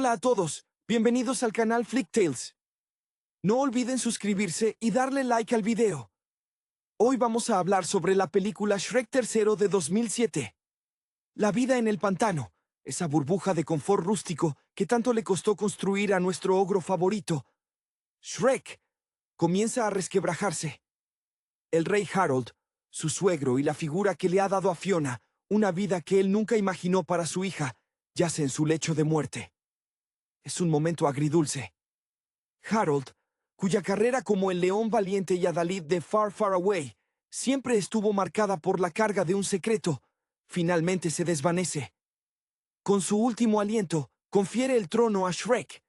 Hola a todos, bienvenidos al canal Flick Tales. No olviden suscribirse y darle like al video. Hoy vamos a hablar sobre la película Shrek 3 de 2007. La vida en el pantano, esa burbuja de confort rústico que tanto le costó construir a nuestro ogro favorito, Shrek, comienza a resquebrajarse. El rey Harold, su suegro y la figura que le ha dado a Fiona una vida que él nunca imaginó para su hija, yace en su lecho de muerte. Es un momento agridulce. Harold, cuya carrera como el león valiente y adalid de Far, Far Away siempre estuvo marcada por la carga de un secreto, finalmente se desvanece. Con su último aliento, confiere el trono a Shrek.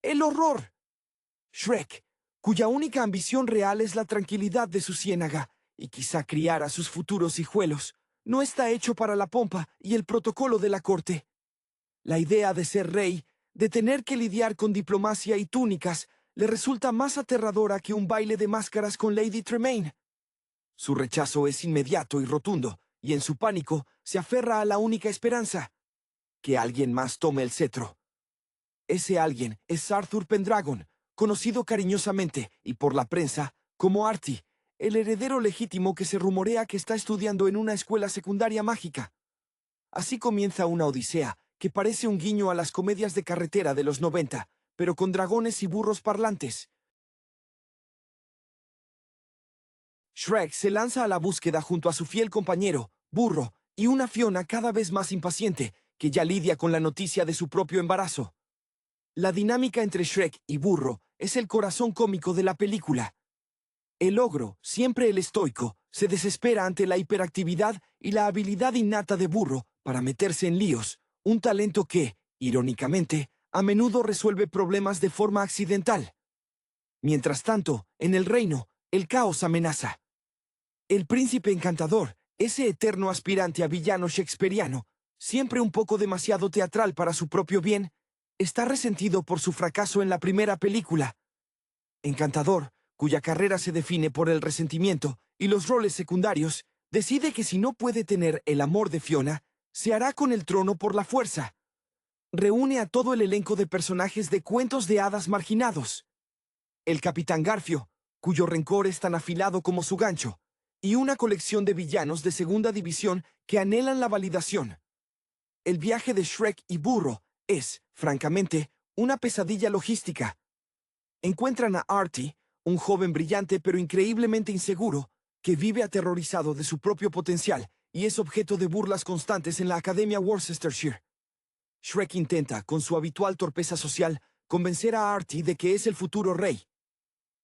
¡El horror! Shrek, cuya única ambición real es la tranquilidad de su ciénaga y quizá criar a sus futuros hijuelos, no está hecho para la pompa y el protocolo de la corte. La idea de ser rey, de tener que lidiar con diplomacia y túnicas, le resulta más aterradora que un baile de máscaras con Lady Tremaine. Su rechazo es inmediato y rotundo, y en su pánico se aferra a la única esperanza: que alguien más tome el cetro. Ese alguien es Arthur Pendragon, conocido cariñosamente, y por la prensa, como Artie, el heredero legítimo que se rumorea que está estudiando en una escuela secundaria mágica. Así comienza una odisea que parece un guiño a las comedias de carretera de los 90, pero con dragones y burros parlantes. Shrek se lanza a la búsqueda junto a su fiel compañero, Burro, y una Fiona cada vez más impaciente, que ya lidia con la noticia de su propio embarazo. La dinámica entre Shrek y Burro es el corazón cómico de la película. El ogro, siempre el estoico, se desespera ante la hiperactividad y la habilidad innata de Burro para meterse en líos, un talento que, irónicamente, a menudo resuelve problemas de forma accidental. Mientras tanto, en el reino, el caos amenaza. El príncipe encantador, ese eterno aspirante a villano shakespeariano, siempre un poco demasiado teatral para su propio bien, está resentido por su fracaso en la primera película. Encantador, cuya carrera se define por el resentimiento y los roles secundarios, decide que si no puede tener el amor de Fiona, se hará con el trono por la fuerza. Reúne a todo el elenco de personajes de cuentos de hadas marginados. El Capitán Garfio, cuyo rencor es tan afilado como su gancho, y una colección de villanos de segunda división que anhelan la validación. El viaje de Shrek y Burro es, francamente, una pesadilla logística. Encuentran a Artie, un joven brillante pero increíblemente inseguro, que vive aterrorizado de su propio potencial y es objeto de burlas constantes en la Academia Worcestershire. Shrek intenta, con su habitual torpeza social, convencer a Artie de que es el futuro rey.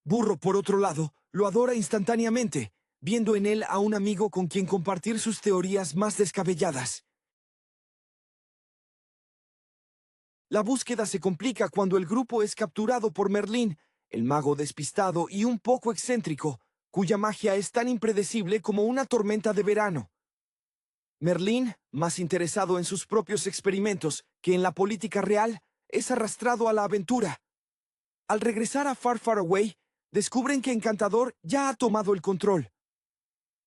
Burro, por otro lado, lo adora instantáneamente, viendo en él a un amigo con quien compartir sus teorías más descabelladas. La búsqueda se complica cuando el grupo es capturado por Merlín, el mago despistado y un poco excéntrico, cuya magia es tan impredecible como una tormenta de verano. Merlín, más interesado en sus propios experimentos que en la política real, es arrastrado a la aventura. Al regresar a Far, Far Away, descubren que Encantador ya ha tomado el control.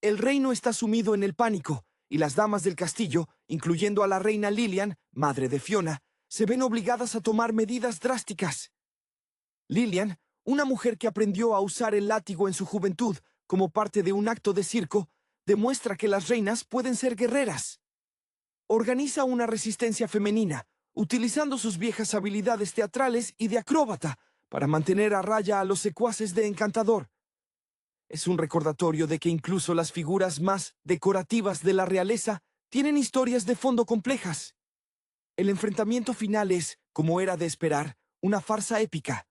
El reino está sumido en el pánico, y las damas del castillo, incluyendo a la reina Lilian, madre de Fiona, se ven obligadas a tomar medidas drásticas. Lilian, una mujer que aprendió a usar el látigo en su juventud como parte de un acto de circo, demuestra que las reinas pueden ser guerreras. Organiza una resistencia femenina, utilizando sus viejas habilidades teatrales y de acróbata para mantener a raya a los secuaces de Encantador. Es un recordatorio de que incluso las figuras más decorativas de la realeza tienen historias de fondo complejas. El enfrentamiento final es, como era de esperar, una farsa épica.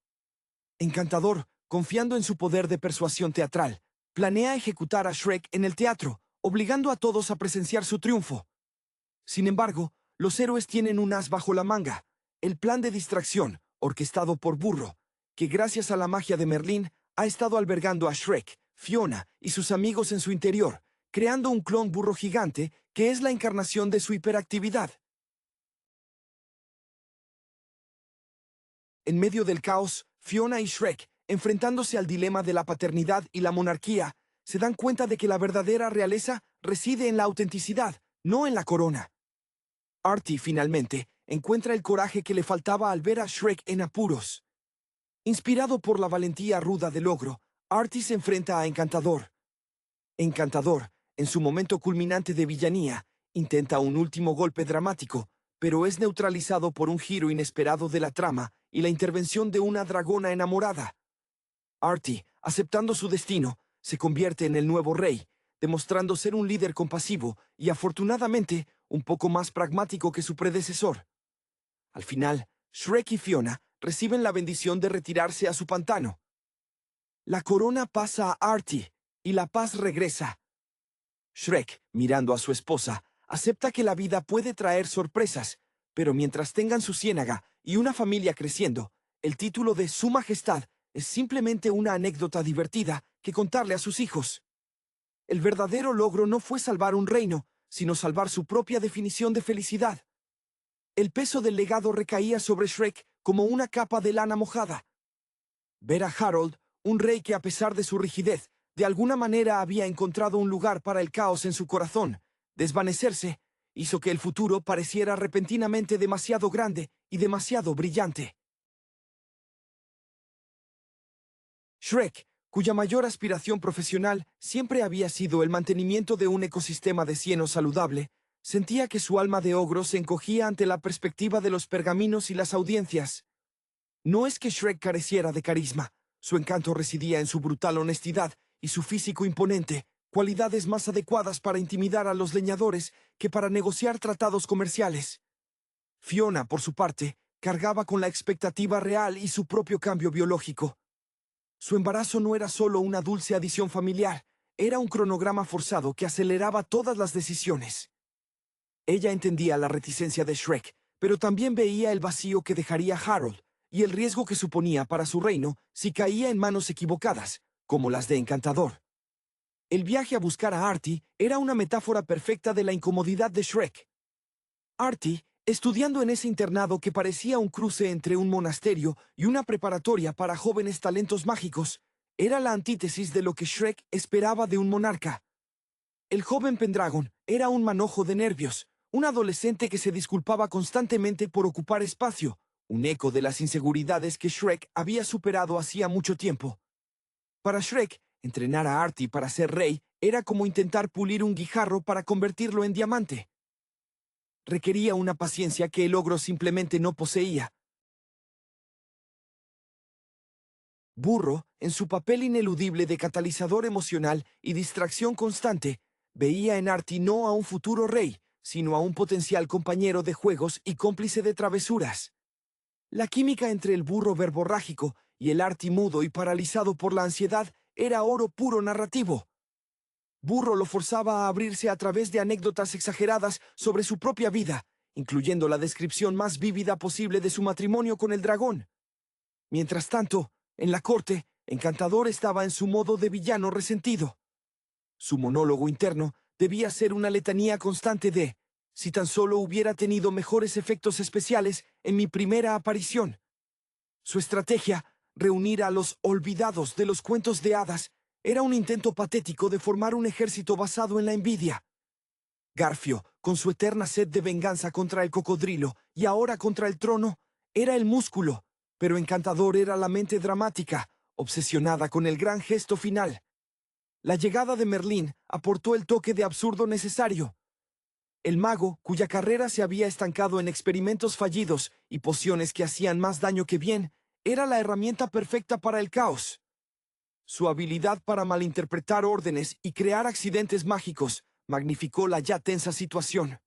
Encantador, confiando en su poder de persuasión teatral, planea ejecutar a Shrek en el teatro, obligando a todos a presenciar su triunfo. Sin embargo, los héroes tienen un as bajo la manga, el plan de distracción, orquestado por Burro, que gracias a la magia de Merlín ha estado albergando a Shrek, Fiona y sus amigos en su interior, creando un clon burro gigante que es la encarnación de su hiperactividad. En medio del caos, Fiona y Shrek, enfrentándose al dilema de la paternidad y la monarquía, se dan cuenta de que la verdadera realeza reside en la autenticidad, no en la corona. Artie, finalmente, encuentra el coraje que le faltaba al ver a Shrek en apuros. Inspirado por la valentía ruda del ogro, Artie se enfrenta a Encantador. Encantador, en su momento culminante de villanía, intenta un último golpe dramático, pero es neutralizado por un giro inesperado de la trama y la intervención de una dragona enamorada. Artie, aceptando su destino, se convierte en el nuevo rey, demostrando ser un líder compasivo y, afortunadamente, un poco más pragmático que su predecesor. Al final, Shrek y Fiona reciben la bendición de retirarse a su pantano. La corona pasa a Artie y la paz regresa. Shrek, mirando a su esposa, acepta que la vida puede traer sorpresas, pero mientras tengan su ciénaga y una familia creciendo, el título de Su Majestad es simplemente una anécdota divertida que contarle a sus hijos. El verdadero logro no fue salvar un reino, sino salvar su propia definición de felicidad. El peso del legado recaía sobre Shrek como una capa de lana mojada. Ver a Harold, un rey que a pesar de su rigidez, de alguna manera había encontrado un lugar para el caos en su corazón, desvanecerse, hizo que el futuro pareciera repentinamente demasiado grande y demasiado brillante. Shrek, cuya mayor aspiración profesional siempre había sido el mantenimiento de un ecosistema de cieno saludable, sentía que su alma de ogro se encogía ante la perspectiva de los pergaminos y las audiencias. No es que Shrek careciera de carisma, su encanto residía en su brutal honestidad y su físico imponente, cualidades más adecuadas para intimidar a los leñadores que para negociar tratados comerciales. Fiona, por su parte, cargaba con la expectativa real y su propio cambio biológico. Su embarazo no era solo una dulce adición familiar, era un cronograma forzado que aceleraba todas las decisiones. Ella entendía la reticencia de Shrek, pero también veía el vacío que dejaría Harold y el riesgo que suponía para su reino si caía en manos equivocadas, como las de Encantador. El viaje a buscar a Artie era una metáfora perfecta de la incomodidad de Shrek. Artie, estudiando en ese internado que parecía un cruce entre un monasterio y una preparatoria para jóvenes talentos mágicos, era la antítesis de lo que Shrek esperaba de un monarca. El joven Pendragon era un manojo de nervios, un adolescente que se disculpaba constantemente por ocupar espacio, un eco de las inseguridades que Shrek había superado hacía mucho tiempo. Para Shrek, entrenar a Artie para ser rey era como intentar pulir un guijarro para convertirlo en diamante. Requería una paciencia que el ogro simplemente no poseía. Burro, en su papel ineludible de catalizador emocional y distracción constante, veía en Artie no a un futuro rey, sino a un potencial compañero de juegos y cómplice de travesuras. La química entre el burro verborrágico y el Artie mudo y paralizado por la ansiedad era oro puro narrativo. Burro lo forzaba a abrirse a través de anécdotas exageradas sobre su propia vida, incluyendo la descripción más vívida posible de su matrimonio con el dragón. Mientras tanto, en la corte, Encantador estaba en su modo de villano resentido. Su monólogo interno debía ser una letanía constante de «si tan solo hubiera tenido mejores efectos especiales en mi primera aparición». Su estrategia, reunir a los olvidados de los cuentos de hadas, era un intento patético de formar un ejército basado en la envidia. Garfio, con su eterna sed de venganza contra el cocodrilo y ahora contra el trono, era el músculo, pero Encantador era la mente dramática, obsesionada con el gran gesto final. La llegada de Merlín aportó el toque de absurdo necesario. El mago, cuya carrera se había estancado en experimentos fallidos y pociones que hacían más daño que bien, era la herramienta perfecta para el caos. Su habilidad para malinterpretar órdenes y crear accidentes mágicos magnificó la ya tensa situación.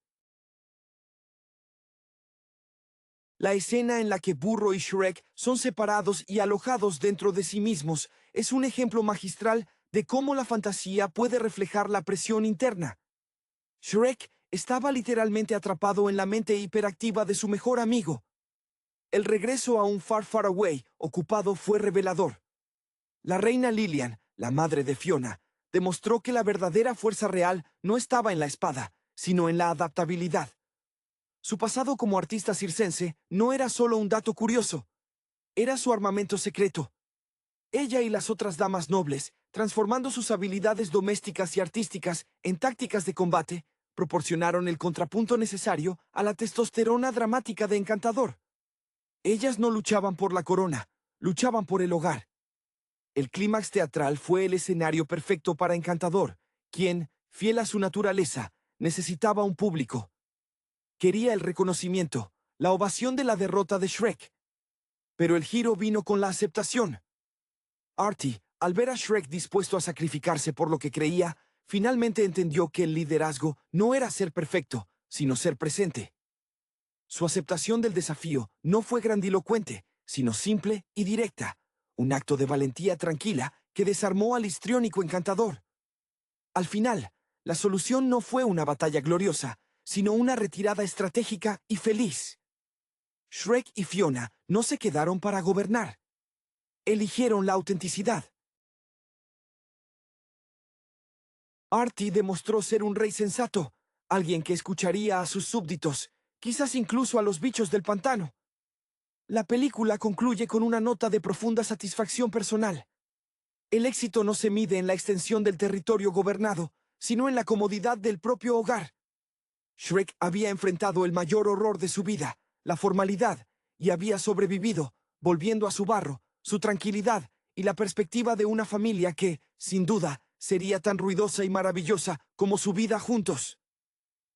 La escena en la que Burro y Shrek son separados y alojados dentro de sí mismos es un ejemplo magistral de cómo la fantasía puede reflejar la presión interna. Shrek estaba literalmente atrapado en la mente hiperactiva de su mejor amigo. El regreso a un Far Far Away ocupado fue revelador. La reina Lilian, la madre de Fiona, demostró que la verdadera fuerza real no estaba en la espada, sino en la adaptabilidad. Su pasado como artista circense no era solo un dato curioso, era su armamento secreto. Ella y las otras damas nobles, transformando sus habilidades domésticas y artísticas en tácticas de combate, proporcionaron el contrapunto necesario a la testosterona dramática de Encantador. Ellas no luchaban por la corona, luchaban por el hogar. El clímax teatral fue el escenario perfecto para Encantador, quien, fiel a su naturaleza, necesitaba un público. Quería el reconocimiento, la ovación de la derrota de Shrek. Pero el giro vino con la aceptación. Artie, al ver a Shrek dispuesto a sacrificarse por lo que creía, finalmente entendió que el liderazgo no era ser perfecto, sino ser presente. Su aceptación del desafío no fue grandilocuente, sino simple y directa, un acto de valentía tranquila que desarmó al histriónico Encantador. Al final, la solución no fue una batalla gloriosa, sino una retirada estratégica y feliz. Shrek y Fiona no se quedaron para gobernar. Eligieron la autenticidad. Artie demostró ser un rey sensato, alguien que escucharía a sus súbditos, quizás incluso a los bichos del pantano. La película concluye con una nota de profunda satisfacción personal. El éxito no se mide en la extensión del territorio gobernado, sino en la comodidad del propio hogar. Shrek había enfrentado el mayor horror de su vida, la formalidad, y había sobrevivido, volviendo a su barro, su tranquilidad y la perspectiva de una familia que, sin duda, sería tan ruidosa y maravillosa como su vida juntos.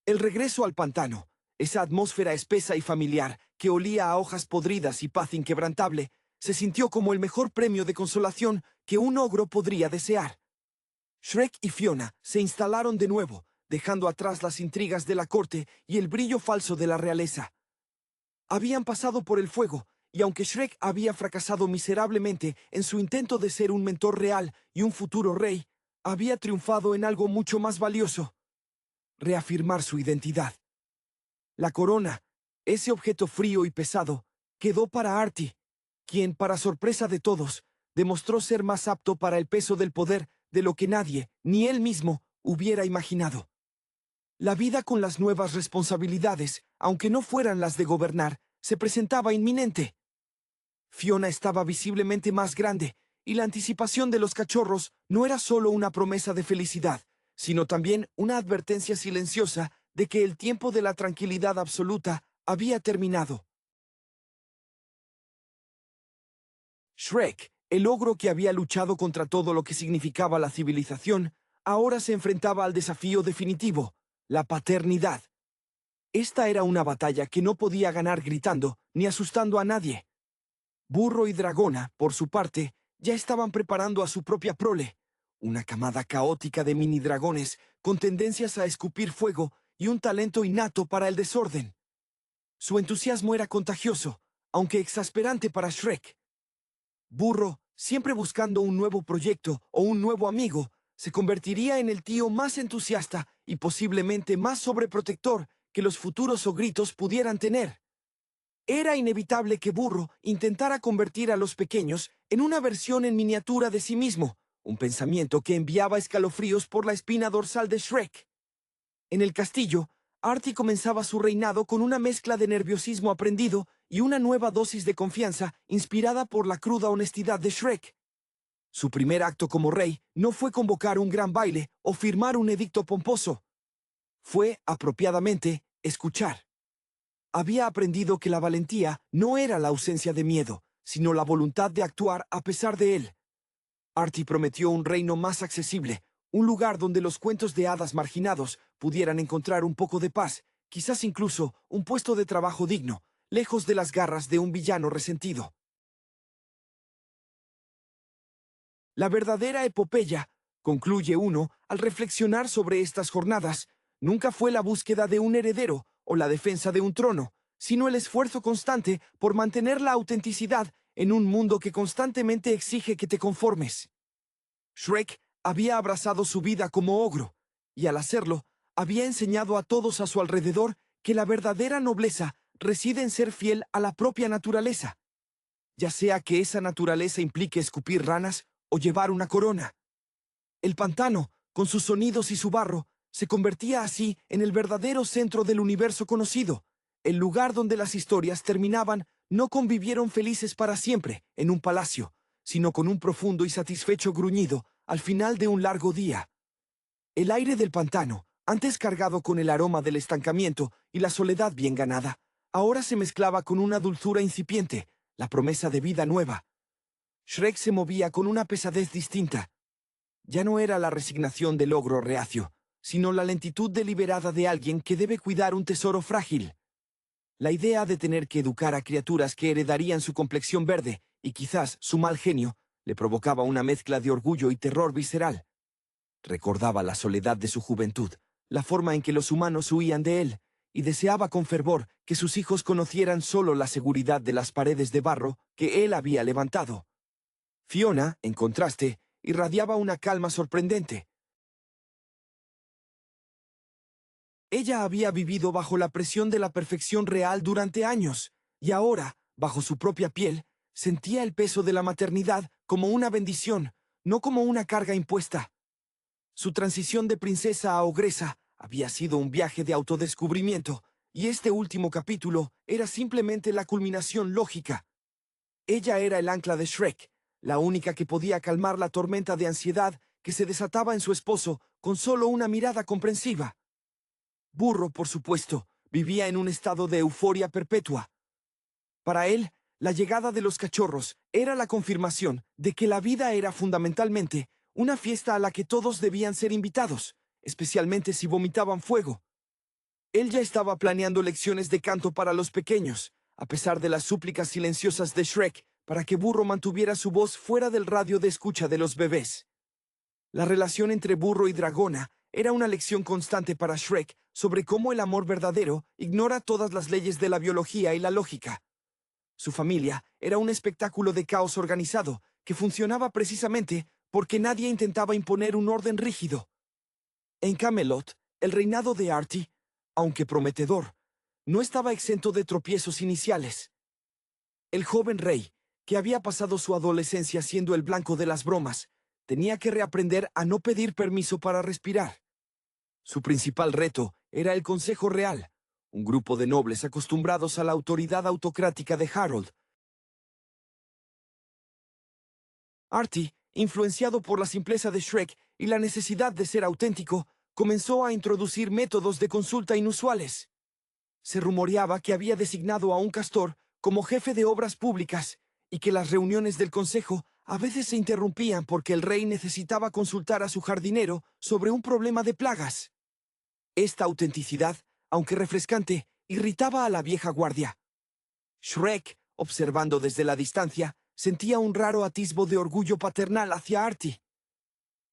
El regreso al pantano, esa atmósfera espesa y familiar que olía a hojas podridas y paz inquebrantable, se sintió como el mejor premio de consolación que un ogro podría desear. Shrek y Fiona se instalaron de nuevo, dejando atrás las intrigas de la corte y el brillo falso de la realeza. Habían pasado por el fuego, y aunque Shrek había fracasado miserablemente en su intento de ser un mentor real y un futuro rey, había triunfado en algo mucho más valioso: reafirmar su identidad. La corona, ese objeto frío y pesado, quedó para Artie, quien, para sorpresa de todos, demostró ser más apto para el peso del poder de lo que nadie, ni él mismo, hubiera imaginado. La vida con las nuevas responsabilidades, aunque no fueran las de gobernar, se presentaba inminente. Fiona estaba visiblemente más grande, y la anticipación de los cachorros no era solo una promesa de felicidad, sino también una advertencia silenciosa de que el tiempo de la tranquilidad absoluta había terminado. Shrek, el ogro que había luchado contra todo lo que significaba la civilización, ahora se enfrentaba al desafío definitivo: la paternidad. Esta era una batalla que no podía ganar gritando ni asustando a nadie. Burro y Dragona, por su parte, ya estaban preparando a su propia prole, una camada caótica de mini dragones con tendencias a escupir fuego y un talento innato para el desorden. Su entusiasmo era contagioso, aunque exasperante para Shrek. Burro, siempre buscando un nuevo proyecto o un nuevo amigo, se convertiría en el tío más entusiasta y posiblemente más sobreprotector que los futuros ogritos pudieran tener. Era inevitable que Burro intentara convertir a los pequeños en una versión en miniatura de sí mismo, un pensamiento que enviaba escalofríos por la espina dorsal de Shrek. En el castillo, Artie comenzaba su reinado con una mezcla de nerviosismo aprendido y una nueva dosis de confianza inspirada por la cruda honestidad de Shrek. Su primer acto como rey no fue convocar un gran baile o firmar un edicto pomposo. Fue, apropiadamente, escuchar. Había aprendido que la valentía no era la ausencia de miedo, sino la voluntad de actuar a pesar de él. Artie prometió un reino más accesible, un lugar donde los cuentos de hadas marginados pudieran encontrar un poco de paz, quizás incluso un puesto de trabajo digno, lejos de las garras de un villano resentido. La verdadera epopeya, concluye uno al reflexionar sobre estas jornadas, nunca fue la búsqueda de un heredero o la defensa de un trono, sino el esfuerzo constante por mantener la autenticidad en un mundo que constantemente exige que te conformes. Shrek había abrazado su vida como ogro, y al hacerlo, había enseñado a todos a su alrededor que la verdadera nobleza reside en ser fiel a la propia naturaleza, ya sea que esa naturaleza implique escupir ranas o llevar una corona. El pantano, con sus sonidos y su barro, se convertía así en el verdadero centro del universo conocido, el lugar donde las historias terminaban no convivieron felices para siempre en un palacio, sino con un profundo y satisfecho gruñido al final de un largo día. El aire del pantano, Antes cargado con el aroma del estancamiento y la soledad bien ganada, ahora se mezclaba con una dulzura incipiente, la promesa de vida nueva. Shrek se movía con una pesadez distinta. Ya no era la resignación del ogro reacio, sino la lentitud deliberada de alguien que debe cuidar un tesoro frágil. La idea de tener que educar a criaturas que heredarían su complexión verde y quizás su mal genio le provocaba una mezcla de orgullo y terror visceral. Recordaba la soledad de su juventud, la forma en que los humanos huían de él, y deseaba con fervor que sus hijos conocieran solo la seguridad de las paredes de barro que él había levantado. Fiona, en contraste, irradiaba una calma sorprendente. Ella había vivido bajo la presión de la perfección real durante años, y ahora, bajo su propia piel, sentía el peso de la maternidad como una bendición, no como una carga impuesta. Su transición de princesa a ogresa había sido un viaje de autodescubrimiento, y este último capítulo era simplemente la culminación lógica. Ella era el ancla de Shrek, la única que podía calmar la tormenta de ansiedad que se desataba en su esposo con solo una mirada comprensiva. Burro, por supuesto, vivía en un estado de euforia perpetua. Para él, la llegada de los cachorros era la confirmación de que la vida era fundamentalmente una fiesta a la que todos debían ser invitados, especialmente si vomitaban fuego. Él ya estaba planeando lecciones de canto para los pequeños, a pesar de las súplicas silenciosas de Shrek para que Burro mantuviera su voz fuera del radio de escucha de los bebés. La relación entre Burro y Dragona era una lección constante para Shrek sobre cómo el amor verdadero ignora todas las leyes de la biología y la lógica. Su familia era un espectáculo de caos organizado que funcionaba precisamente porque nadie intentaba imponer un orden rígido. En Camelot, el reinado de Artie, aunque prometedor, no estaba exento de tropiezos iniciales. El joven rey, que había pasado su adolescencia siendo el blanco de las bromas, tenía que reaprender a no pedir permiso para respirar. Su principal reto era el Consejo Real, un grupo de nobles acostumbrados a la autoridad autocrática de Harold. Artie, influenciado por la simpleza de Shrek y la necesidad de ser auténtico, comenzó a introducir métodos de consulta inusuales. Se rumoreaba que había designado a un castor como jefe de obras públicas y que las reuniones del consejo a veces se interrumpían porque el rey necesitaba consultar a su jardinero sobre un problema de plagas. Esta autenticidad, aunque refrescante, irritaba a la vieja guardia. Shrek, observando desde la distancia, sentía un raro atisbo de orgullo paternal hacia Artie.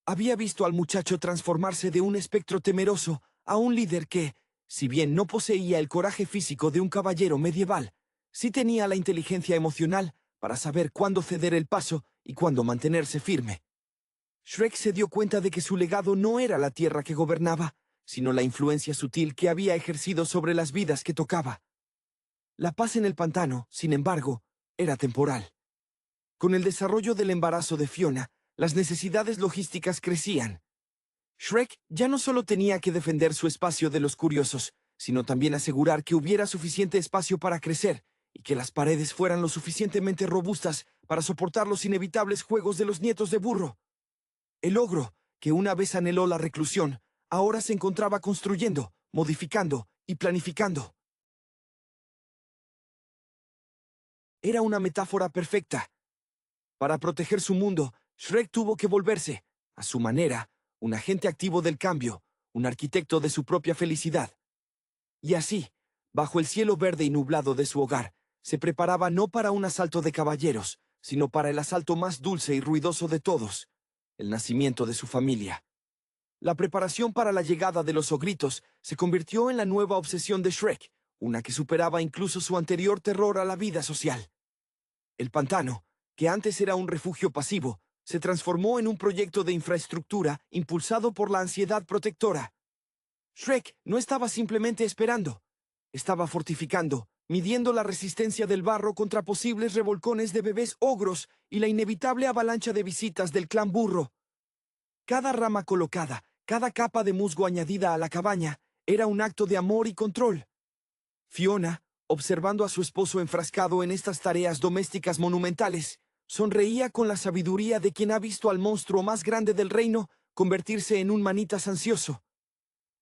Había visto al muchacho transformarse de un espectro temeroso a un líder que, si bien no poseía el coraje físico de un caballero medieval, sí tenía la inteligencia emocional para saber cuándo ceder el paso y cuándo mantenerse firme. Shrek se dio cuenta de que su legado no era la tierra que gobernaba, sino la influencia sutil que había ejercido sobre las vidas que tocaba. La paz en el pantano, sin embargo, era temporal. Con el desarrollo del embarazo de Fiona, las necesidades logísticas crecían. Shrek ya no solo tenía que defender su espacio de los curiosos, sino también asegurar que hubiera suficiente espacio para crecer y que las paredes fueran lo suficientemente robustas para soportar los inevitables juegos de los nietos de Burro. El ogro, que una vez anheló la reclusión, ahora se encontraba construyendo, modificando y planificando. Era una metáfora perfecta. Para proteger su mundo, Shrek tuvo que volverse, a su manera, un agente activo del cambio, un arquitecto de su propia felicidad. Y así, bajo el cielo verde y nublado de su hogar, se preparaba no para un asalto de caballeros, sino para el asalto más dulce y ruidoso de todos, el nacimiento de su familia. La preparación para la llegada de los ogritos se convirtió en la nueva obsesión de Shrek, una que superaba incluso su anterior terror a la vida social. El pantano, que antes era un refugio pasivo, se transformó en un proyecto de infraestructura impulsado por la ansiedad protectora. Shrek no estaba simplemente esperando, estaba fortificando, midiendo la resistencia del barro contra posibles revolcones de bebés ogros y la inevitable avalancha de visitas del clan Burro. Cada rama colocada, cada capa de musgo añadida a la cabaña, era un acto de amor y control. Fiona, observando a su esposo enfrascado en estas tareas domésticas monumentales, sonreía con la sabiduría de quien ha visto al monstruo más grande del reino convertirse en un manitas ansioso.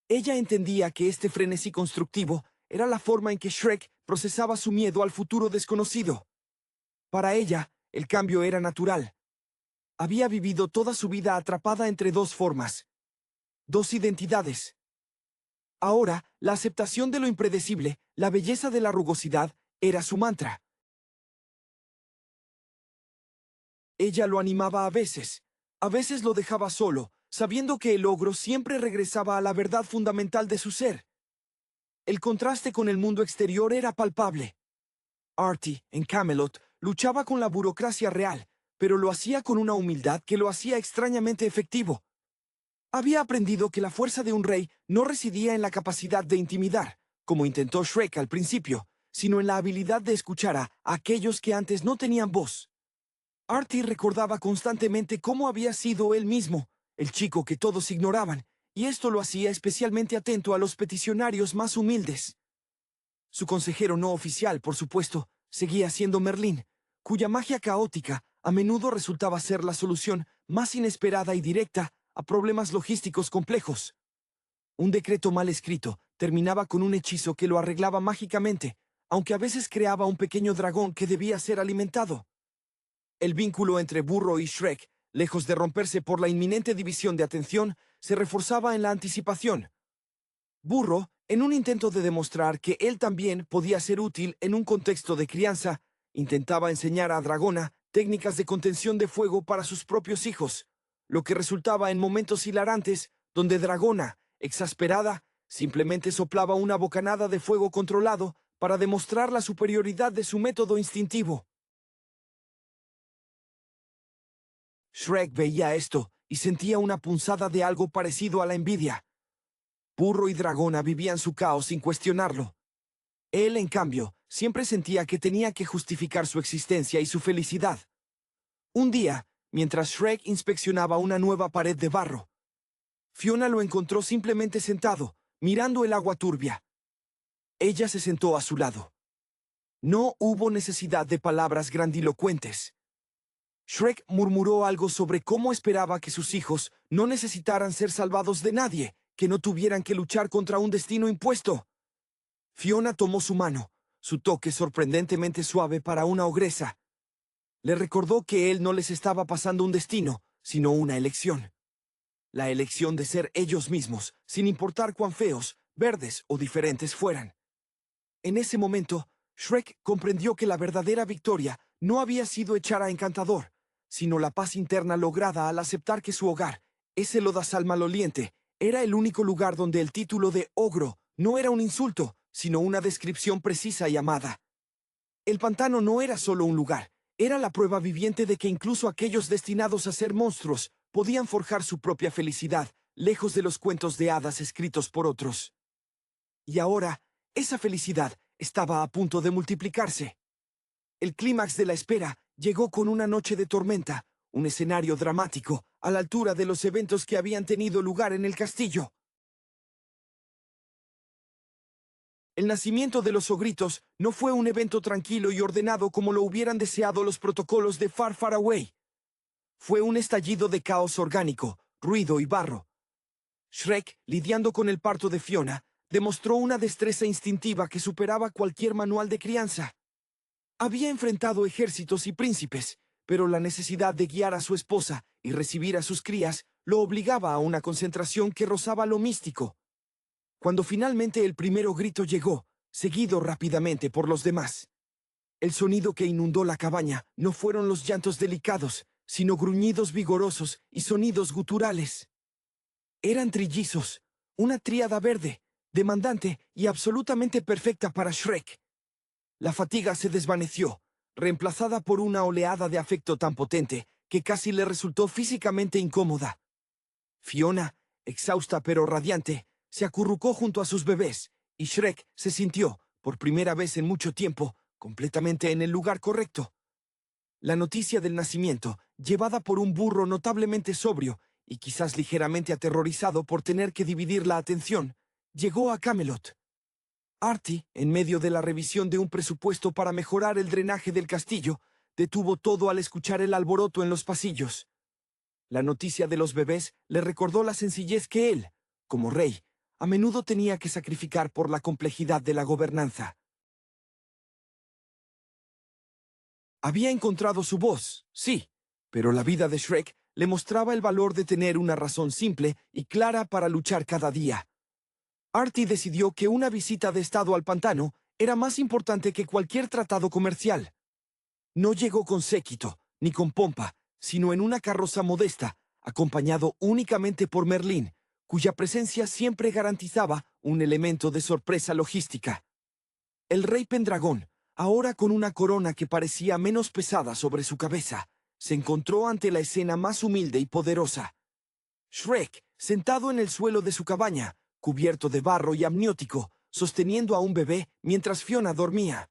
Ella entendía que este frenesí constructivo era la forma en que Shrek procesaba su miedo al futuro desconocido. Para ella, el cambio era natural. Había vivido toda su vida atrapada entre dos formas, dos identidades. Ahora, la aceptación de lo impredecible, la belleza de la rugosidad, era su mantra. Ella lo animaba a veces lo dejaba solo, sabiendo que el ogro siempre regresaba a la verdad fundamental de su ser. El contraste con el mundo exterior era palpable. Artie, en Camelot, luchaba con la burocracia real, pero lo hacía con una humildad que lo hacía extrañamente efectivo. Había aprendido que la fuerza de un rey no residía en la capacidad de intimidar, como intentó Shrek al principio, sino en la habilidad de escuchar a aquellos que antes no tenían voz. Artie recordaba constantemente cómo había sido él mismo, el chico que todos ignoraban, y esto lo hacía especialmente atento a los peticionarios más humildes. Su consejero no oficial, por supuesto, seguía siendo Merlín, cuya magia caótica a menudo resultaba ser la solución más inesperada y directa a problemas logísticos complejos. Un decreto mal escrito terminaba con un hechizo que lo arreglaba mágicamente, aunque a veces creaba un pequeño dragón que debía ser alimentado. El vínculo entre Burro y Shrek, lejos de romperse por la inminente división de atención, se reforzaba en la anticipación. Burro, en un intento de demostrar que él también podía ser útil en un contexto de crianza, intentaba enseñar a Dragona técnicas de contención de fuego para sus propios hijos, lo que resultaba en momentos hilarantes donde Dragona, exasperada, simplemente soplaba una bocanada de fuego controlado para demostrar la superioridad de su método instintivo. Shrek veía esto y sentía una punzada de algo parecido a la envidia. Burro y Dragona vivían su caos sin cuestionarlo. Él, en cambio, siempre sentía que tenía que justificar su existencia y su felicidad. Un día, mientras Shrek inspeccionaba una nueva pared de barro, Fiona lo encontró simplemente sentado, mirando el agua turbia. Ella se sentó a su lado. No hubo necesidad de palabras grandilocuentes. Shrek murmuró algo sobre cómo esperaba que sus hijos no necesitaran ser salvados de nadie, que no tuvieran que luchar contra un destino impuesto. Fiona tomó su mano, su toque sorprendentemente suave para una ogresa. Le recordó que él no les estaba pasando un destino, sino una elección. La elección de ser ellos mismos, sin importar cuán feos, verdes o diferentes fueran. En ese momento, Shrek comprendió que la verdadera victoria no había sido echar a Encantador, sino la paz interna lograda al aceptar que su hogar, ese lodazal maloliente, era el único lugar donde el título de ogro no era un insulto, sino una descripción precisa y amada. El pantano no era solo un lugar, era la prueba viviente de que incluso aquellos destinados a ser monstruos podían forjar su propia felicidad, lejos de los cuentos de hadas escritos por otros. Y ahora, esa felicidad estaba a punto de multiplicarse. El clímax de la espera llegó con una noche de tormenta, un escenario dramático, a la altura de los eventos que habían tenido lugar en el castillo. El nacimiento de los ogritos no fue un evento tranquilo y ordenado como lo hubieran deseado los protocolos de Far Far Away. Fue un estallido de caos orgánico, ruido y barro. Shrek, lidiando con el parto de Fiona, demostró una destreza instintiva que superaba cualquier manual de crianza. Había enfrentado ejércitos y príncipes, pero la necesidad de guiar a su esposa y recibir a sus crías lo obligaba a una concentración que rozaba lo místico. Cuando finalmente el primero grito llegó, seguido rápidamente por los demás, el sonido que inundó la cabaña no fueron los llantos delicados, sino gruñidos vigorosos y sonidos guturales. Eran trillizos, una tríada verde, demandante y absolutamente perfecta para Shrek. La fatiga se desvaneció, reemplazada por una oleada de afecto tan potente que casi le resultó físicamente incómoda. Fiona, exhausta pero radiante, se acurrucó junto a sus bebés, y Shrek se sintió, por primera vez en mucho tiempo, completamente en el lugar correcto. La noticia del nacimiento, llevada por un burro notablemente sobrio y quizás ligeramente aterrorizado por tener que dividir la atención, llegó a Camelot. Artie, en medio de la revisión de un presupuesto para mejorar el drenaje del castillo, detuvo todo al escuchar el alboroto en los pasillos. La noticia de los bebés le recordó la sencillez que él, como rey, a menudo tenía que sacrificar por la complejidad de la gobernanza. Había encontrado su voz, sí, pero la vida de Shrek le mostraba el valor de tener una razón simple y clara para luchar cada día. Artie decidió que una visita de estado al pantano era más importante que cualquier tratado comercial. No llegó con séquito, ni con pompa, sino en una carroza modesta, acompañado únicamente por Merlín, cuya presencia siempre garantizaba un elemento de sorpresa logística. El rey Pendragón, ahora con una corona que parecía menos pesada sobre su cabeza, se encontró ante la escena más humilde y poderosa. Shrek, sentado en el suelo de su cabaña, cubierto de barro y amniótico, sosteniendo a un bebé mientras Fiona dormía.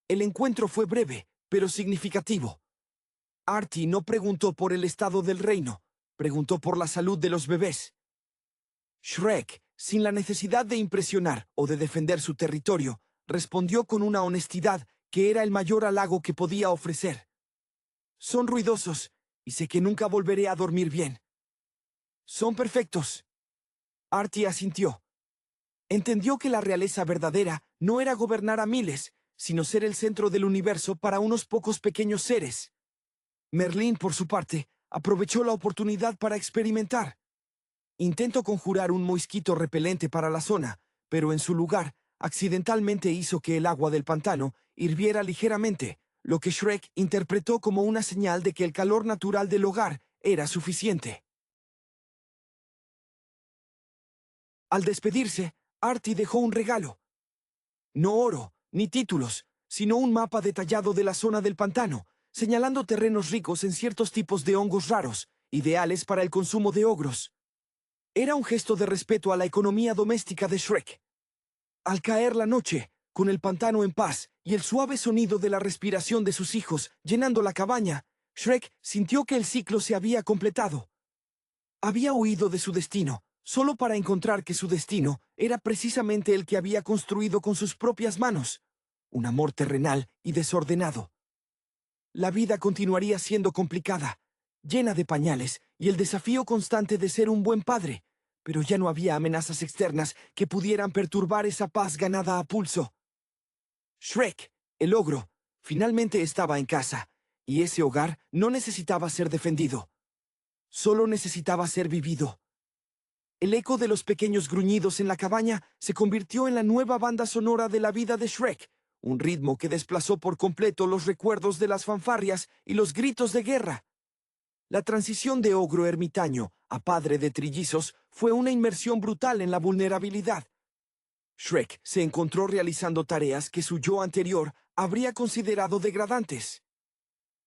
El encuentro fue breve, pero significativo. Artie no preguntó por el estado del reino, preguntó por la salud de los bebés. Shrek, sin la necesidad de impresionar o de defender su territorio, respondió con una honestidad que era el mayor halago que podía ofrecer. Son ruidosos, y sé que nunca volveré a dormir bien. Son perfectos. Artie asintió. Entendió que la realeza verdadera no era gobernar a miles, sino ser el centro del universo para unos pocos pequeños seres. Merlín, por su parte, aprovechó la oportunidad para experimentar. Intentó conjurar un mosquito repelente para la zona, pero en su lugar, accidentalmente hizo que el agua del pantano hirviera ligeramente, lo que Shrek interpretó como una señal de que el calor natural del hogar era suficiente. Al despedirse, Artie dejó un regalo. No oro, ni títulos, sino un mapa detallado de la zona del pantano, señalando terrenos ricos en ciertos tipos de hongos raros, ideales para el consumo de ogros. Era un gesto de respeto a la economía doméstica de Shrek. Al caer la noche, con el pantano en paz y el suave sonido de la respiración de sus hijos llenando la cabaña, Shrek sintió que el ciclo se había completado. Había huido de su destino, solo para encontrar que su destino era precisamente el que había construido con sus propias manos, un amor terrenal y desordenado. La vida continuaría siendo complicada, llena de pañales y el desafío constante de ser un buen padre, pero ya no había amenazas externas que pudieran perturbar esa paz ganada a pulso. Shrek, el ogro, finalmente estaba en casa, y ese hogar no necesitaba ser defendido. Solo necesitaba ser vivido. El eco de los pequeños gruñidos en la cabaña se convirtió en la nueva banda sonora de la vida de Shrek, un ritmo que desplazó por completo los recuerdos de las fanfarrias y los gritos de guerra. La transición de ogro ermitaño a padre de trillizos fue una inmersión brutal en la vulnerabilidad. Shrek se encontró realizando tareas que su yo anterior habría considerado degradantes.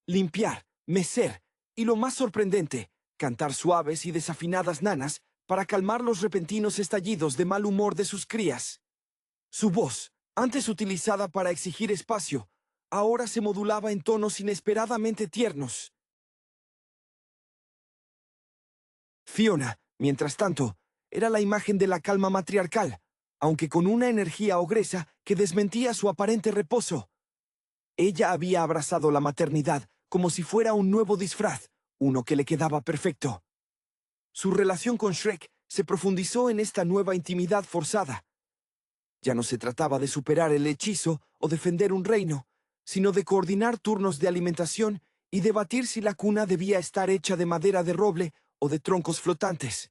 Limpiar, mecer y, lo más sorprendente, cantar suaves y desafinadas nanas para calmar los repentinos estallidos de mal humor de sus crías. Su voz, antes utilizada para exigir espacio, ahora se modulaba en tonos inesperadamente tiernos. Fiona, mientras tanto, era la imagen de la calma matriarcal, aunque con una energía ogresa que desmentía su aparente reposo. Ella había abrazado la maternidad como si fuera un nuevo disfraz, uno que le quedaba perfecto. Su relación con Shrek se profundizó en esta nueva intimidad forzada. Ya no se trataba de superar el hechizo o defender un reino, sino de coordinar turnos de alimentación y debatir si la cuna debía estar hecha de madera de roble o de troncos flotantes.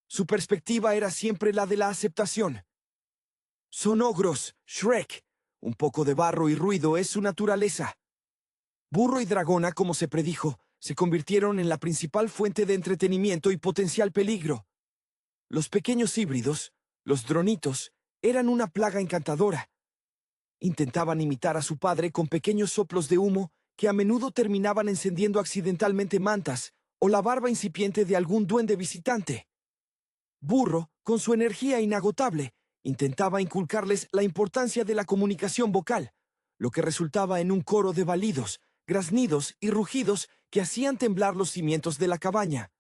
Su perspectiva era siempre la de la aceptación. Son ogros, Shrek. Un poco de barro y ruido es su naturaleza. Burro y Dragona, como se predijo, se convirtieron en la principal fuente de entretenimiento y potencial peligro. Los pequeños híbridos, los dronitos, eran una plaga encantadora. Intentaban imitar a su padre con pequeños soplos de humo que a menudo terminaban encendiendo accidentalmente mantas o la barba incipiente de algún duende visitante. Burro, con su energía inagotable, intentaba inculcarles la importancia de la comunicación vocal, lo que resultaba en un coro de balidos, graznidos y rugidos que hacían temblar los cimientos de la cabaña.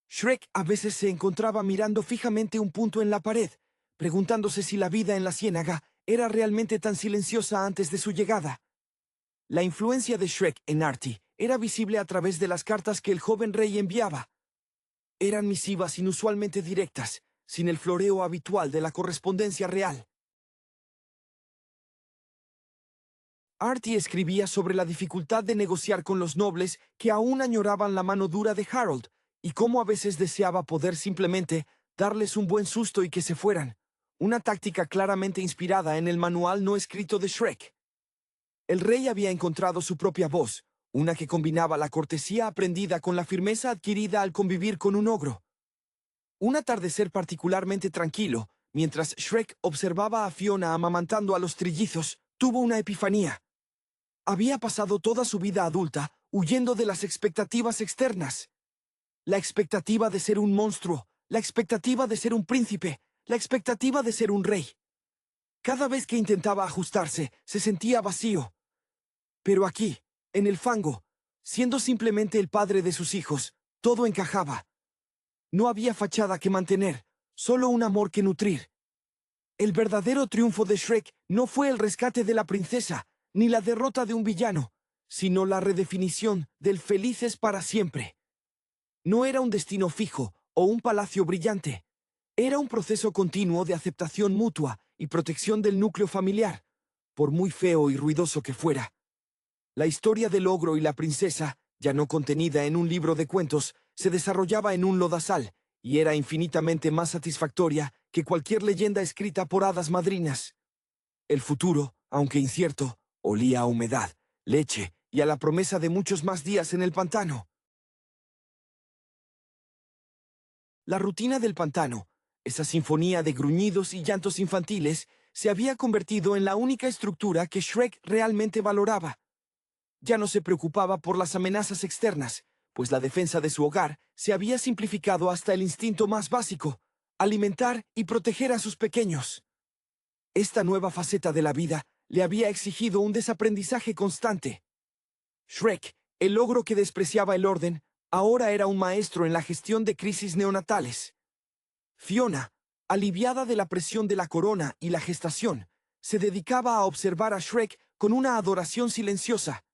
Shrek a veces se encontraba mirando fijamente un punto en la pared, preguntándose si la vida en la ciénaga era realmente tan silenciosa antes de su llegada. La influencia de Shrek en Artie era visible a través de las cartas que el joven rey enviaba. Eran misivas inusualmente directas, sin el floreo habitual de la correspondencia real. Artie escribía sobre la dificultad de negociar con los nobles que aún añoraban la mano dura de Harold, y cómo a veces deseaba poder simplemente darles un buen susto y que se fueran, una táctica claramente inspirada en el manual no escrito de Shrek. El rey había encontrado su propia voz, una que combinaba la cortesía aprendida con la firmeza adquirida al convivir con un ogro. Un atardecer particularmente tranquilo, mientras Shrek observaba a Fiona amamantando a los trillizos, tuvo una epifanía. Había pasado toda su vida adulta huyendo de las expectativas externas. La expectativa de ser un monstruo, la expectativa de ser un príncipe, la expectativa de ser un rey. Cada vez que intentaba ajustarse, se sentía vacío. Pero aquí, en el fango, siendo simplemente el padre de sus hijos, todo encajaba. No había fachada que mantener, solo un amor que nutrir. El verdadero triunfo de Shrek no fue el rescate de la princesa, ni la derrota de un villano, sino la redefinición del felices para siempre. No era un destino fijo o un palacio brillante. Era un proceso continuo de aceptación mutua y protección del núcleo familiar, por muy feo y ruidoso que fuera. La historia del ogro y la princesa, ya no contenida en un libro de cuentos, se desarrollaba en un lodazal, y era infinitamente más satisfactoria que cualquier leyenda escrita por hadas madrinas. El futuro, aunque incierto, olía a humedad, leche y a la promesa de muchos más días en el pantano. La rutina del pantano, esa sinfonía de gruñidos y llantos infantiles, se había convertido en la única estructura que Shrek realmente valoraba. Ya no se preocupaba por las amenazas externas, pues la defensa de su hogar se había simplificado hasta el instinto más básico: alimentar y proteger a sus pequeños. Esta nueva faceta de la vida le había exigido un desaprendizaje constante. Shrek, el ogro que despreciaba el orden, ahora era un maestro en la gestión de crisis neonatales. Fiona, aliviada de la presión de la corona y la gestación, se dedicaba a observar a Shrek con una adoración silenciosa.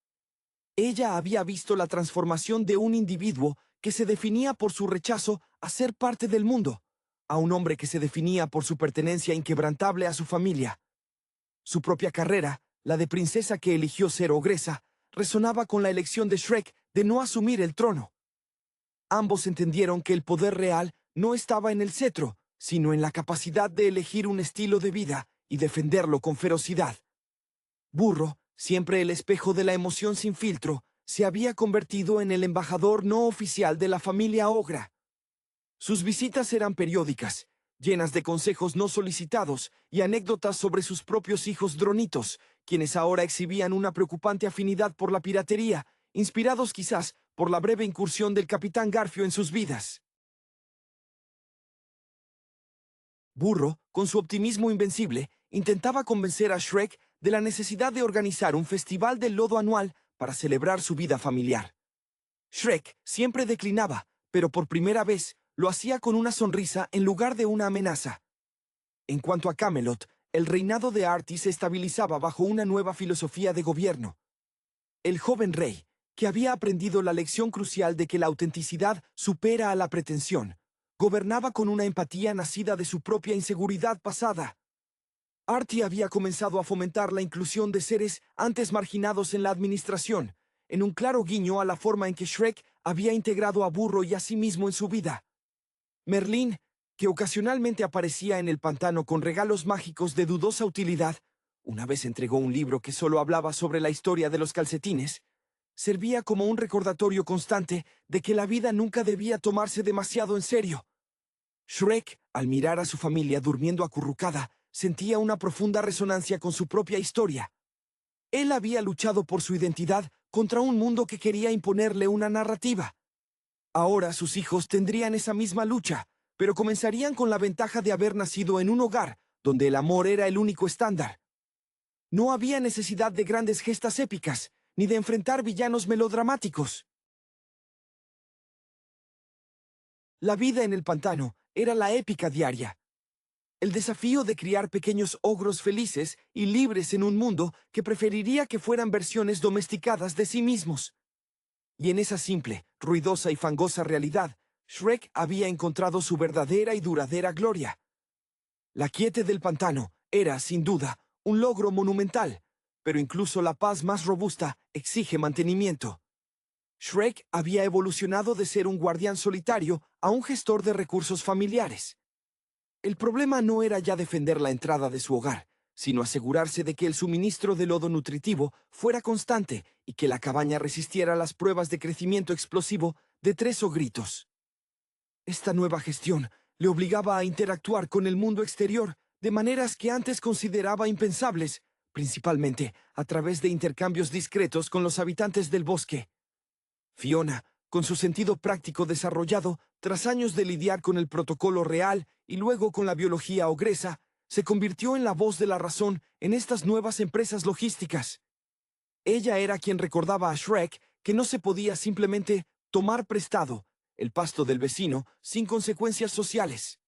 Ella había visto la transformación de un individuo que se definía por su rechazo a ser parte del mundo, a un hombre que se definía por su pertenencia inquebrantable a su familia. Su propia carrera, la de princesa que eligió ser ogresa, resonaba con la elección de Shrek de no asumir el trono. Ambos entendieron que el poder real no estaba en el cetro, sino en la capacidad de elegir un estilo de vida y defenderlo con ferocidad. Burro, siempre el espejo de la emoción sin filtro, se había convertido en el embajador no oficial de la familia Ogra. Sus visitas eran periódicas, llenas de consejos no solicitados y anécdotas sobre sus propios hijos dronitos, quienes ahora exhibían una preocupante afinidad por la piratería, inspirados quizás por la breve incursión del Capitán Garfio en sus vidas. Burro, con su optimismo invencible, intentaba convencer a Shrek de la necesidad de organizar un festival del lodo anual para celebrar su vida familiar. Shrek siempre declinaba, pero por primera vez lo hacía con una sonrisa en lugar de una amenaza. En cuanto a Camelot, el reinado de Artie se estabilizaba bajo una nueva filosofía de gobierno. El joven rey, que había aprendido la lección crucial de que la autenticidad supera a la pretensión, gobernaba con una empatía nacida de su propia inseguridad pasada. Artie había comenzado a fomentar la inclusión de seres antes marginados en la administración, en un claro guiño a la forma en que Shrek había integrado a Burro y a sí mismo en su vida. Merlín, que ocasionalmente aparecía en el pantano con regalos mágicos de dudosa utilidad, una vez entregó un libro que solo hablaba sobre la historia de los calcetines, servía como un recordatorio constante de que la vida nunca debía tomarse demasiado en serio. Shrek, al mirar a su familia durmiendo acurrucada, sentía una profunda resonancia con su propia historia. Él había luchado por su identidad contra un mundo que quería imponerle una narrativa. Ahora sus hijos tendrían esa misma lucha, pero comenzarían con la ventaja de haber nacido en un hogar donde el amor era el único estándar. No había necesidad de grandes gestas épicas, ni de enfrentar villanos melodramáticos. La vida en el pantano era la épica diaria. El desafío de criar pequeños ogros felices y libres en un mundo que preferiría que fueran versiones domesticadas de sí mismos. Y en esa simple, ruidosa y fangosa realidad, Shrek había encontrado su verdadera y duradera gloria. La quiete del pantano era, sin duda, un logro monumental, pero incluso la paz más robusta exige mantenimiento. Shrek había evolucionado de ser un guardián solitario a un gestor de recursos familiares. El problema no era ya defender la entrada de su hogar, sino asegurarse de que el suministro de lodo nutritivo fuera constante y que la cabaña resistiera las pruebas de crecimiento explosivo de tres ogritos. Esta nueva gestión le obligaba a interactuar con el mundo exterior de maneras que antes consideraba impensables, principalmente a través de intercambios discretos con los habitantes del bosque. Fiona, con su sentido práctico desarrollado, tras años de lidiar con el protocolo real y luego con la biología ogresa, se convirtió en la voz de la razón en estas nuevas empresas logísticas. Ella era quien recordaba a Shrek que no se podía simplemente tomar prestado el pasto del vecino sin consecuencias sociales.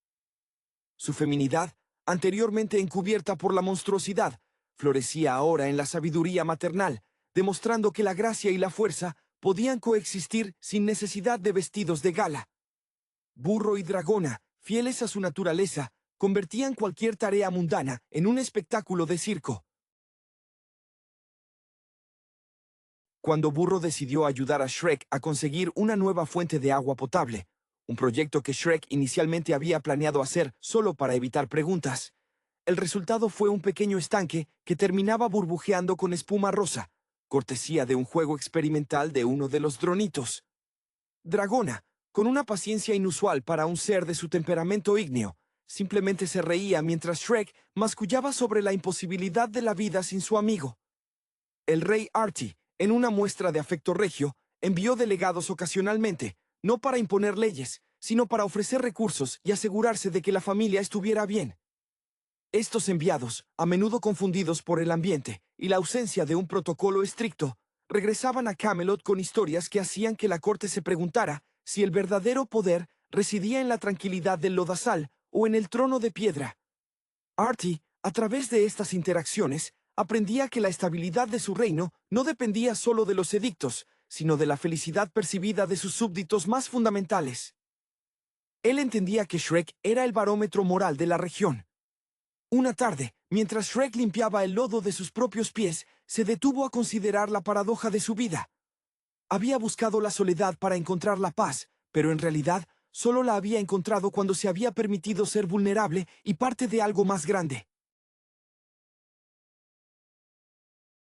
Su feminidad, anteriormente encubierta por la monstruosidad, florecía ahora en la sabiduría maternal, demostrando que la gracia y la fuerza podían coexistir sin necesidad de vestidos de gala. Burro y Dragona, fieles a su naturaleza, convertían cualquier tarea mundana en un espectáculo de circo. Cuando Burro decidió ayudar a Shrek a conseguir una nueva fuente de agua potable, un proyecto que Shrek inicialmente había planeado hacer solo para evitar preguntas, el resultado fue un pequeño estanque que terminaba burbujeando con espuma rosa, cortesía de un juego experimental de uno de los dronitos. Dragona, con una paciencia inusual para un ser de su temperamento ígneo, simplemente se reía mientras Shrek mascullaba sobre la imposibilidad de la vida sin su amigo. El rey Artie, en una muestra de afecto regio, envió delegados ocasionalmente, no para imponer leyes, sino para ofrecer recursos y asegurarse de que la familia estuviera bien. Estos enviados, a menudo confundidos por el ambiente y la ausencia de un protocolo estricto, regresaban a Camelot con historias que hacían que la corte se preguntara si el verdadero poder residía en la tranquilidad del lodazal o en el trono de piedra. Artie, a través de estas interacciones, aprendía que la estabilidad de su reino no dependía solo de los edictos, sino de la felicidad percibida de sus súbditos más fundamentales. Él entendía que Shrek era el barómetro moral de la región. Una tarde, mientras Shrek limpiaba el lodo de sus propios pies, se detuvo a considerar la paradoja de su vida. Había buscado la soledad para encontrar la paz, pero en realidad solo la había encontrado cuando se había permitido ser vulnerable y parte de algo más grande.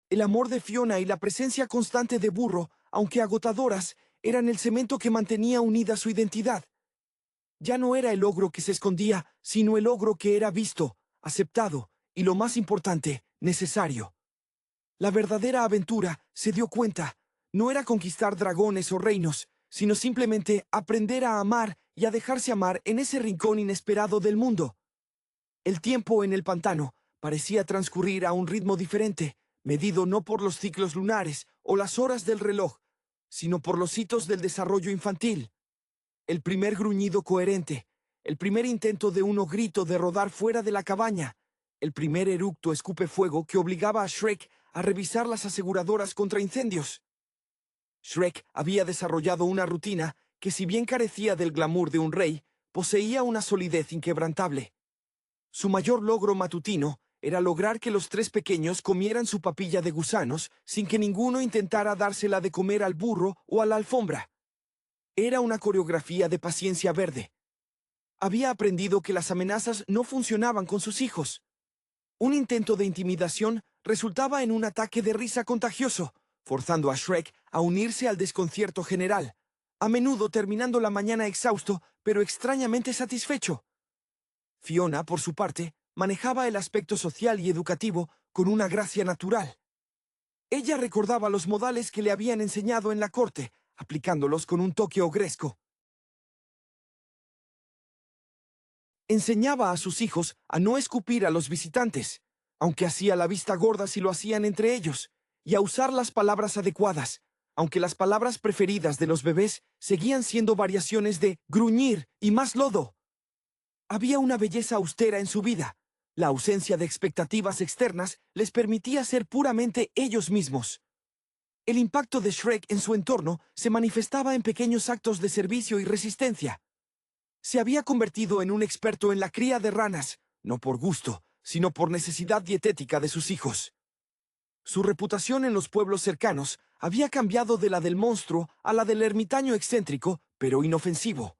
El amor de Fiona y la presencia constante de Burro, aunque agotadoras, eran el cemento que mantenía unida su identidad. Ya no era el ogro que se escondía, sino el ogro que era visto, aceptado y, lo más importante, necesario. La verdadera aventura, se dio cuenta, no era conquistar dragones o reinos, sino simplemente aprender a amar y a dejarse amar en ese rincón inesperado del mundo. El tiempo en el pantano parecía transcurrir a un ritmo diferente, medido no por los ciclos lunares o las horas del reloj, sino por los hitos del desarrollo infantil. El primer gruñido coherente, el primer intento de un ogrito de rodar fuera de la cabaña, el primer eructo escupefuego que obligaba a Shrek a revisar las aseguradoras contra incendios. Shrek había desarrollado una rutina que, si bien carecía del glamour de un rey, poseía una solidez inquebrantable. Su mayor logro matutino era lograr que los tres pequeños comieran su papilla de gusanos sin que ninguno intentara dársela de comer al burro o a la alfombra. Era una coreografía de paciencia verde. Había aprendido que las amenazas no funcionaban con sus hijos. Un intento de intimidación resultaba en un ataque de risa contagioso, forzando a Shrek a unirse al desconcierto general, a menudo terminando la mañana exhausto, pero extrañamente satisfecho. Fiona, por su parte, manejaba el aspecto social y educativo con una gracia natural. Ella recordaba los modales que le habían enseñado en la corte, aplicándolos con un toque ogresco. Enseñaba a sus hijos a no escupir a los visitantes, aunque hacía la vista gorda si lo hacían entre ellos, y a usar las palabras adecuadas, aunque las palabras preferidas de los bebés seguían siendo variaciones de gruñir y más lodo. Había una belleza austera en su vida. La ausencia de expectativas externas les permitía ser puramente ellos mismos. El impacto de Shrek en su entorno se manifestaba en pequeños actos de servicio y resistencia. Se había convertido en un experto en la cría de ranas, no por gusto, sino por necesidad dietética de sus hijos. Su reputación en los pueblos cercanos había cambiado de la del monstruo a la del ermitaño excéntrico, pero inofensivo.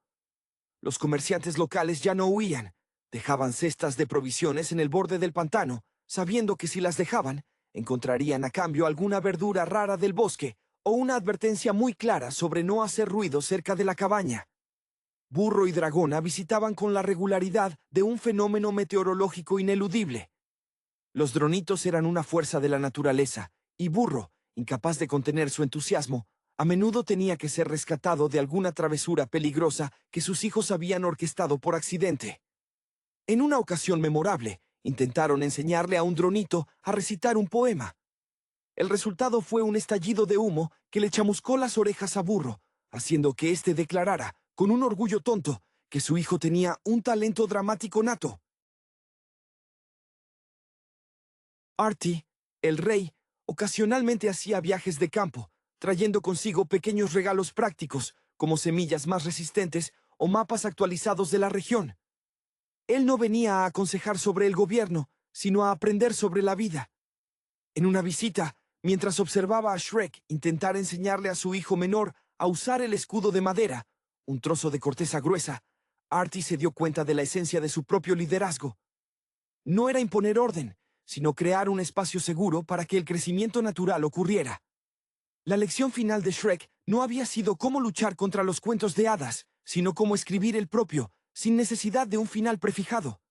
Los comerciantes locales ya no huían, dejaban cestas de provisiones en el borde del pantano, sabiendo que si las dejaban, encontrarían a cambio alguna verdura rara del bosque o una advertencia muy clara sobre no hacer ruido cerca de la cabaña. Burro y Dragona visitaban con la regularidad de un fenómeno meteorológico ineludible. Los dronitos eran una fuerza de la naturaleza, y Burro, incapaz de contener su entusiasmo, a menudo tenía que ser rescatado de alguna travesura peligrosa que sus hijos habían orquestado por accidente. En una ocasión memorable, intentaron enseñarle a un dronito a recitar un poema. El resultado fue un estallido de humo que le chamuscó las orejas a Burro, haciendo que éste declarara, con un orgullo tonto, que su hijo tenía un talento dramático nato. Artie, el rey, ocasionalmente hacía viajes de campo, trayendo consigo pequeños regalos prácticos, como semillas más resistentes o mapas actualizados de la región. Él no venía a aconsejar sobre el gobierno, sino a aprender sobre la vida. En una visita, mientras observaba a Shrek intentar enseñarle a su hijo menor a usar el escudo de madera, un trozo de corteza gruesa, Artie se dio cuenta de la esencia de su propio liderazgo. No era imponer orden, sino crear un espacio seguro para que el crecimiento natural ocurriera. La lección final de Shrek no había sido cómo luchar contra los cuentos de hadas, sino cómo escribir el propio, sin necesidad de un final prefijado.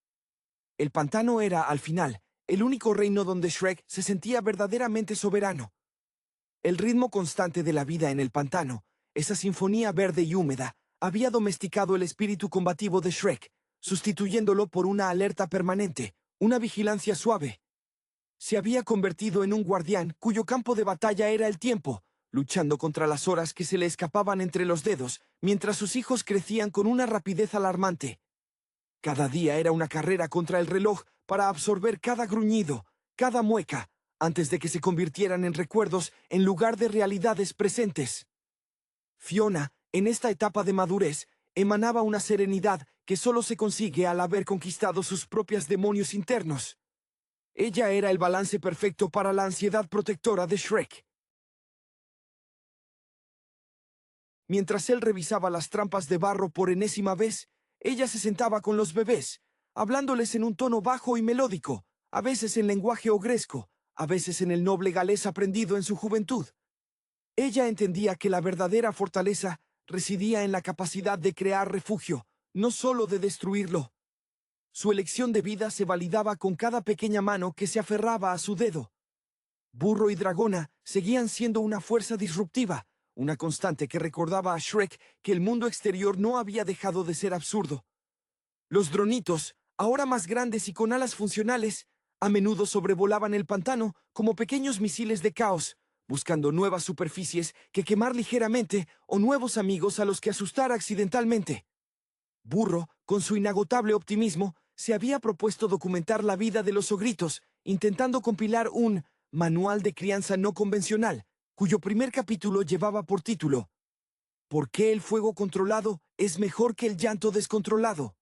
El pantano era, al final, el único reino donde Shrek se sentía verdaderamente soberano. El ritmo constante de la vida en el pantano, esa sinfonía verde y húmeda, había domesticado el espíritu combativo de Shrek, sustituyéndolo por una alerta permanente, una vigilancia suave. Se había convertido en un guardián cuyo campo de batalla era el tiempo, luchando contra las horas que se le escapaban entre los dedos, mientras sus hijos crecían con una rapidez alarmante. Cada día era una carrera contra el reloj para absorber cada gruñido, cada mueca, antes de que se convirtieran en recuerdos en lugar de realidades presentes. Fiona, en esta etapa de madurez, emanaba una serenidad que solo se consigue al haber conquistado sus propios demonios internos. Ella era el balance perfecto para la ansiedad protectora de Shrek. Mientras él revisaba las trampas de barro por enésima vez, ella se sentaba con los bebés, hablándoles en un tono bajo y melódico, a veces en lenguaje ogresco, a veces en el noble galés aprendido en su juventud. Ella entendía que la verdadera fortaleza residía en la capacidad de crear refugio, no solo de destruirlo. Su elección de vida se validaba con cada pequeña mano que se aferraba a su dedo. Burro y Dragona seguían siendo una fuerza disruptiva, una constante que recordaba a Shrek que el mundo exterior no había dejado de ser absurdo. Los dronitos, ahora más grandes y con alas funcionales, a menudo sobrevolaban el pantano como pequeños misiles de caos, buscando nuevas superficies que quemar ligeramente o nuevos amigos a los que asustar accidentalmente. Burro, con su inagotable optimismo, se había propuesto documentar la vida de los ogritos, intentando compilar un manual de crianza no convencional, cuyo primer capítulo llevaba por título ¿Por qué el fuego controlado es mejor que el llanto descontrolado?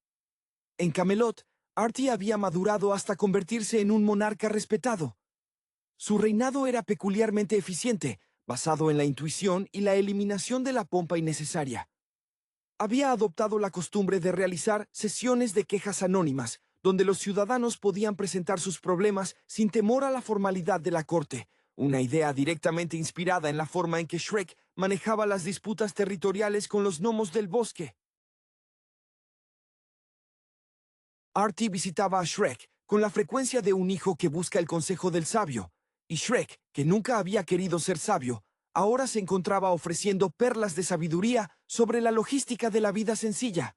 En Camelot, Artie había madurado hasta convertirse en un monarca respetado. Su reinado era peculiarmente eficiente, basado en la intuición y la eliminación de la pompa innecesaria. Había adoptado la costumbre de realizar sesiones de quejas anónimas, donde los ciudadanos podían presentar sus problemas sin temor a la formalidad de la corte, una idea directamente inspirada en la forma en que Shrek manejaba las disputas territoriales con los gnomos del bosque. Artie visitaba a Shrek con la frecuencia de un hijo que busca el consejo del sabio, y Shrek, que nunca había querido ser sabio, ahora se encontraba ofreciendo perlas de sabiduría sobre la logística de la vida sencilla.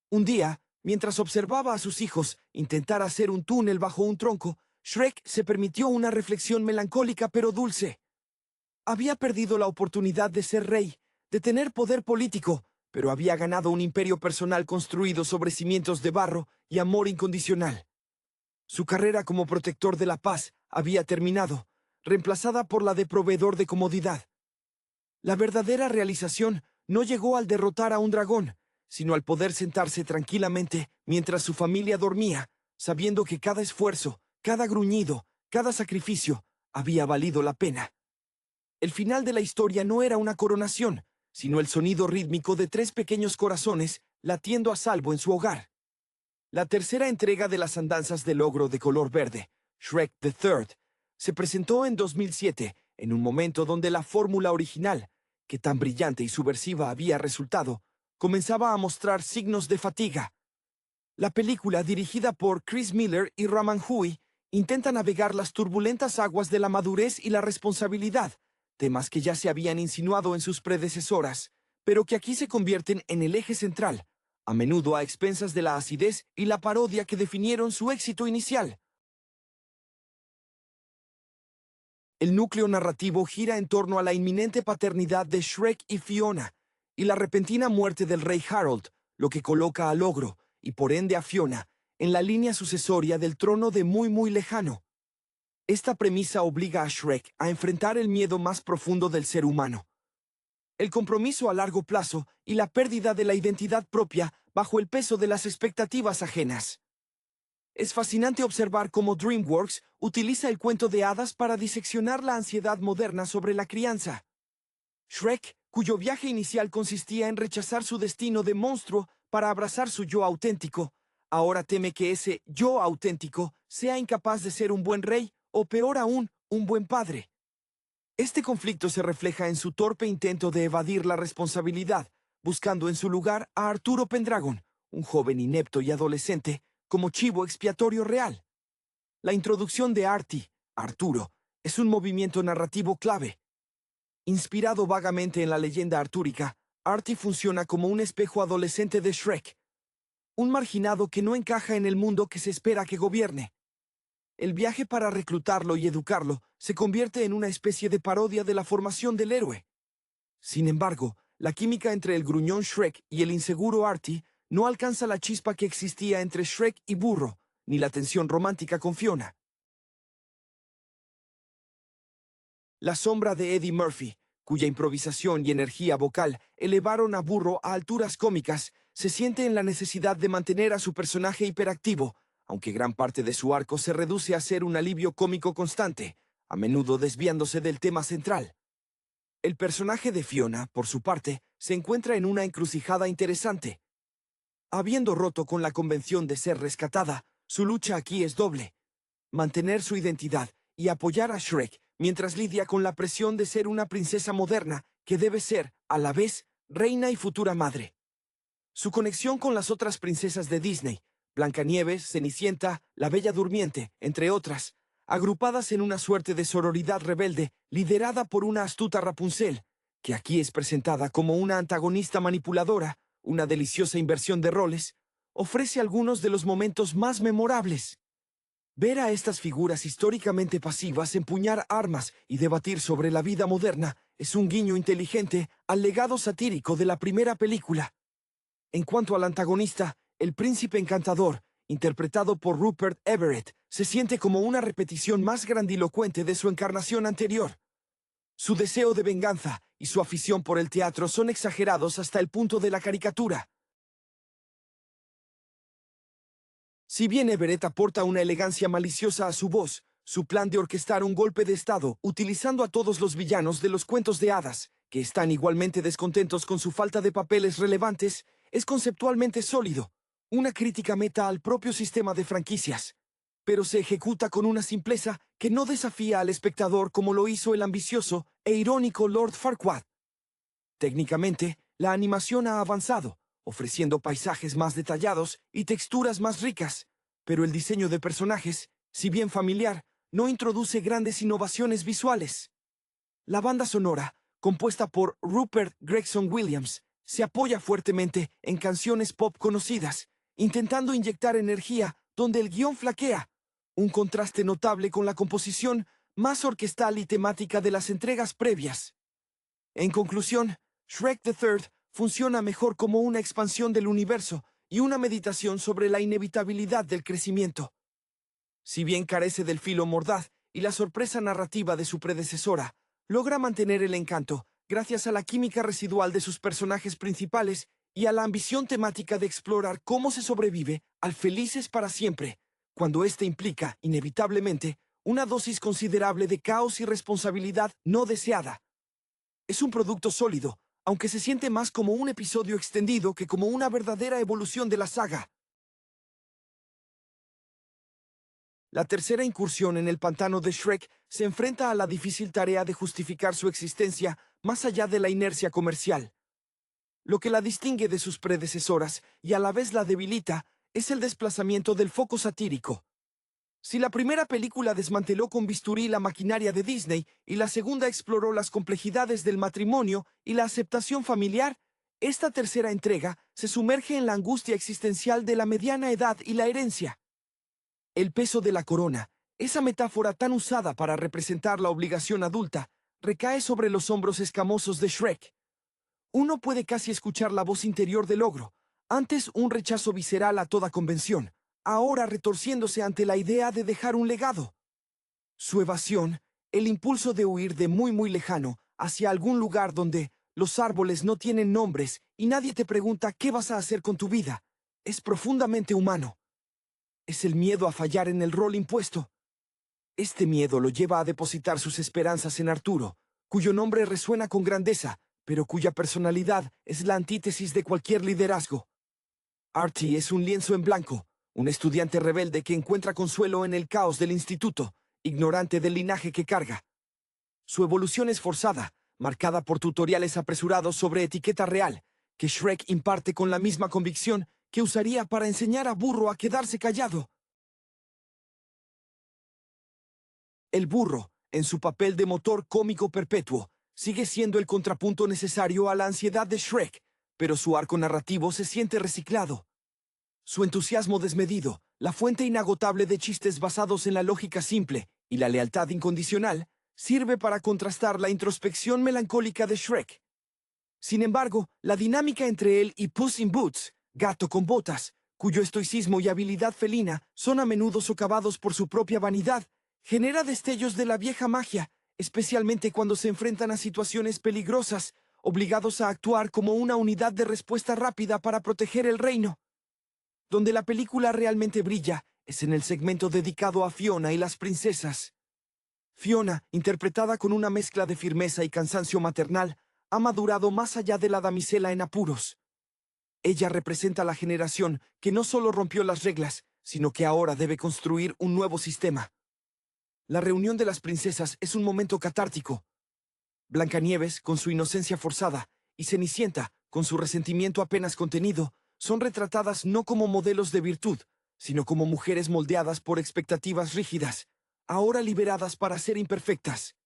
Un día, mientras observaba a sus hijos intentar hacer un túnel bajo un tronco, Shrek se permitió una reflexión melancólica pero dulce. Había perdido la oportunidad de ser rey, de tener poder político, pero había ganado un imperio personal construido sobre cimientos de barro y amor incondicional. Su carrera como protector de la paz había terminado, reemplazada por la de proveedor de comodidad. La verdadera realización no llegó al derrotar a un dragón, sino al poder sentarse tranquilamente mientras su familia dormía, sabiendo que cada esfuerzo, cada gruñido, cada sacrificio había valido la pena. El final de la historia no era una coronación, sino el sonido rítmico de 3 pequeños corazones latiendo a salvo en su hogar. La tercera entrega de las andanzas del ogro de color verde, Shrek the Third, se presentó en 2007, en un momento donde la fórmula original, que tan brillante y subversiva había resultado, comenzaba a mostrar signos de fatiga. La película, dirigida por Chris Miller y Raman Hui, intenta navegar las turbulentas aguas de la madurez y la responsabilidad, temas que ya se habían insinuado en sus predecesoras, pero que aquí se convierten en el eje central, a menudo a expensas de la acidez y la parodia que definieron su éxito inicial. El núcleo narrativo gira en torno a la inminente paternidad de Shrek y Fiona, y la repentina muerte del rey Harold, lo que coloca al ogro, y por ende a Fiona, en la línea sucesoria del trono de muy lejano. Esta premisa obliga a Shrek a enfrentar el miedo más profundo del ser humano: el compromiso a largo plazo y la pérdida de la identidad propia bajo el peso de las expectativas ajenas. Es fascinante observar cómo DreamWorks utiliza el cuento de hadas para diseccionar la ansiedad moderna sobre la crianza. Shrek, cuyo viaje inicial consistía en rechazar su destino de monstruo para abrazar su yo auténtico, ahora teme que ese yo auténtico sea incapaz de ser un buen rey o, peor aún, un buen padre. Este conflicto se refleja en su torpe intento de evadir la responsabilidad, buscando en su lugar a Arturo Pendragon, un joven inepto y adolescente, como chivo expiatorio real. La introducción de Artie, Arturo, es un movimiento narrativo clave. Inspirado vagamente en la leyenda artúrica, Artie funciona como un espejo adolescente de Shrek, un marginado que no encaja en el mundo que se espera que gobierne. El viaje para reclutarlo y educarlo se convierte en una especie de parodia de la formación del héroe. Sin embargo, la química entre el gruñón Shrek y el inseguro Artie no alcanza la chispa que existía entre Shrek y Burro, ni la tensión romántica con Fiona. La sombra de Eddie Murphy, cuya improvisación y energía vocal elevaron a Burro a alturas cómicas, se siente en la necesidad de mantener a su personaje hiperactivo, aunque gran parte de su arco se reduce a ser un alivio cómico constante, a menudo desviándose del tema central. El personaje de Fiona, por su parte, se encuentra en una encrucijada interesante. Habiendo roto con la convención de ser rescatada, su lucha aquí es doble: mantener su identidad y apoyar a Shrek mientras lidia con la presión de ser una princesa moderna que debe ser, a la vez, reina y futura madre. Su conexión con las otras princesas de Disney, Blancanieves, Cenicienta, La Bella Durmiente, entre otras, agrupadas en una suerte de sororidad rebelde liderada por una astuta Rapunzel, que aquí es presentada como una antagonista manipuladora, una deliciosa inversión de roles, ofrece algunos de los momentos más memorables. Ver a estas figuras históricamente pasivas empuñar armas y debatir sobre la vida moderna es un guiño inteligente al legado satírico de la primera película. En cuanto al antagonista, el príncipe encantador, interpretado por Rupert Everett, se siente como una repetición más grandilocuente de su encarnación anterior. Su deseo de venganza y su afición por el teatro son exagerados hasta el punto de la caricatura. Si bien Everett aporta una elegancia maliciosa a su voz, su plan de orquestar un golpe de estado utilizando a todos los villanos de los cuentos de hadas, que están igualmente descontentos con su falta de papeles relevantes, es conceptualmente sólido, una crítica meta al propio sistema de franquicias, pero se ejecuta con una simpleza que no desafía al espectador como lo hizo el ambicioso e irónico Lord Farquaad. Técnicamente, la animación ha avanzado, ofreciendo paisajes más detallados y texturas más ricas, pero el diseño de personajes, si bien familiar, no introduce grandes innovaciones visuales. La banda sonora, compuesta por Rupert Gregson Williams, se apoya fuertemente en canciones pop conocidas, intentando inyectar energía donde el guión flaquea, un contraste notable con la composición más orquestal y temática de las entregas previas. En conclusión, Shrek the Third funciona mejor como una expansión del universo y una meditación sobre la inevitabilidad del crecimiento. Si bien carece del filo mordaz y la sorpresa narrativa de su predecesora, logra mantener el encanto gracias a la química residual de sus personajes principales y a la ambición temática de explorar cómo se sobrevive al felices para siempre, cuando éste implica, inevitablemente, una dosis considerable de caos y responsabilidad no deseada. Es un producto sólido, aunque se siente más como un episodio extendido que como una verdadera evolución de la saga. La tercera incursión en el pantano de Shrek se enfrenta a la difícil tarea de justificar su existencia más allá de la inercia comercial. Lo que la distingue de sus predecesoras y a la vez la debilita es el desplazamiento del foco satírico. Si la primera película desmanteló con bisturí la maquinaria de Disney y la segunda exploró las complejidades del matrimonio y la aceptación familiar, esta tercera entrega se sumerge en la angustia existencial de la mediana edad y la herencia. El peso de la corona, esa metáfora tan usada para representar la obligación adulta, recae sobre los hombros escamosos de Shrek. Uno puede casi escuchar la voz interior del ogro, antes un rechazo visceral a toda convención, ahora retorciéndose ante la idea de dejar un legado. Su evasión, el impulso de huir de muy lejano hacia algún lugar donde los árboles no tienen nombres y nadie te pregunta qué vas a hacer con tu vida, es profundamente humano. Es el miedo a fallar en el rol impuesto. Este miedo lo lleva a depositar sus esperanzas en Arturo, cuyo nombre resuena con grandeza, pero cuya personalidad es la antítesis de cualquier liderazgo. Artie es un lienzo en blanco, un estudiante rebelde que encuentra consuelo en el caos del instituto, ignorante del linaje que carga. Su evolución es forzada, marcada por tutoriales apresurados sobre etiqueta real, que Shrek imparte con la misma convicción que usaría para enseñar a Burro a quedarse callado. El burro, en su papel de motor cómico perpetuo, sigue siendo el contrapunto necesario a la ansiedad de Shrek, pero su arco narrativo se siente reciclado. Su entusiasmo desmedido, la fuente inagotable de chistes basados en la lógica simple y la lealtad incondicional, sirve para contrastar la introspección melancólica de Shrek. Sin embargo, la dinámica entre él y Puss in Boots, gato con botas, cuyo estoicismo y habilidad felina son a menudo socavados por su propia vanidad, genera destellos de la vieja magia, especialmente cuando se enfrentan a situaciones peligrosas, obligados a actuar como una unidad de respuesta rápida para proteger el reino. Donde la película realmente brilla es en el segmento dedicado a Fiona y las princesas. Fiona, interpretada con una mezcla de firmeza y cansancio maternal, ha madurado más allá de la damisela en apuros. Ella representa la generación que no solo rompió las reglas, sino que ahora debe construir un nuevo sistema. La reunión de las princesas es un momento catártico. Blancanieves, con su inocencia forzada, y Cenicienta, con su resentimiento apenas contenido, son retratadas no como modelos de virtud, sino como mujeres moldeadas por expectativas rígidas, ahora liberadas para ser imperfectas.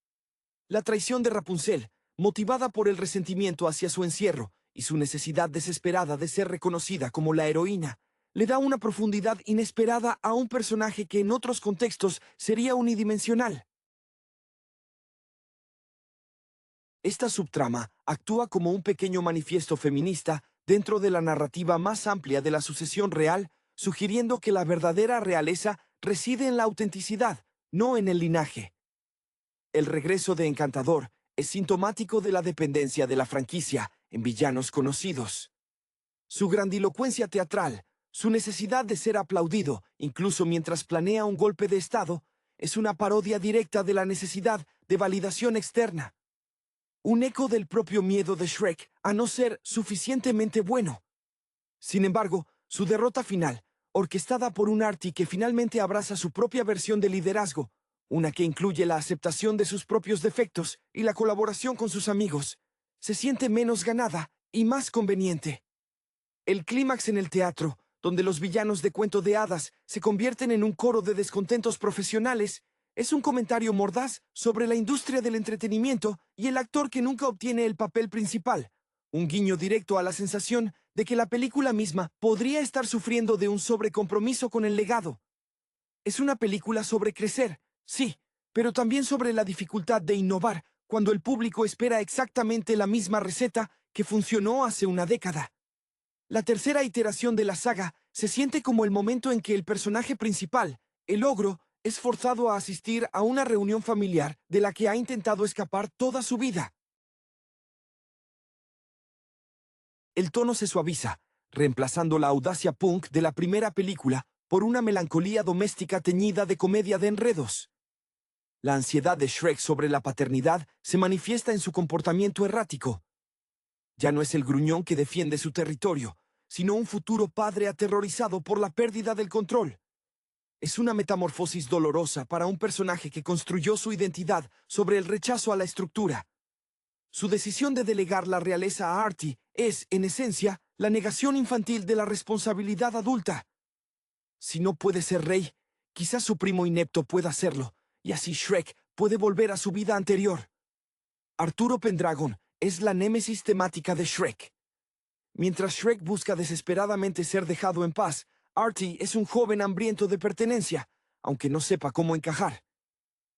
La traición de Rapunzel, motivada por el resentimiento hacia su encierro y su necesidad desesperada de ser reconocida como la heroína, le da una profundidad inesperada a un personaje que en otros contextos sería unidimensional. Esta subtrama actúa como un pequeño manifiesto feminista dentro de la narrativa más amplia de la sucesión real, sugiriendo que la verdadera realeza reside en la autenticidad, no en el linaje. El regreso de Encantador es sintomático de la dependencia de la franquicia en villanos conocidos. Su grandilocuencia teatral, su necesidad de ser aplaudido, incluso mientras planea un golpe de estado, es una parodia directa de la necesidad de validación externa. Un eco del propio miedo de Shrek a no ser suficientemente bueno. Sin embargo, su derrota final, orquestada por un Artie que finalmente abraza su propia versión de liderazgo, una que incluye la aceptación de sus propios defectos y la colaboración con sus amigos, se siente menos ganada y más conveniente. El clímax en el teatro, donde los villanos de cuento de hadas se convierten en un coro de descontentos profesionales, es un comentario mordaz sobre la industria del entretenimiento y el actor que nunca obtiene el papel principal, un guiño directo a la sensación de que la película misma podría estar sufriendo de un sobrecompromiso con el legado. Es una película sobre crecer, sí, pero también sobre la dificultad de innovar cuando el público espera exactamente la misma receta que funcionó hace una década. La tercera iteración de la saga se siente como el momento en que el personaje principal, el ogro, es forzado a asistir a una reunión familiar de la que ha intentado escapar toda su vida. El tono se suaviza, reemplazando la audacia punk de la primera película por una melancolía doméstica teñida de comedia de enredos. La ansiedad de Shrek sobre la paternidad se manifiesta en su comportamiento errático. Ya no es el gruñón que defiende su territorio, sino un futuro padre aterrorizado por la pérdida del control. Es una metamorfosis dolorosa para un personaje que construyó su identidad sobre el rechazo a la estructura. Su decisión de delegar la realeza a Artie es, en esencia, la negación infantil de la responsabilidad adulta. Si no puede ser rey, quizás su primo inepto pueda hacerlo, y así Shrek puede volver a su vida anterior. Arturo Pendragon es la némesis temática de Shrek. Mientras Shrek busca desesperadamente ser dejado en paz, Artie es un joven hambriento de pertenencia, aunque no sepa cómo encajar.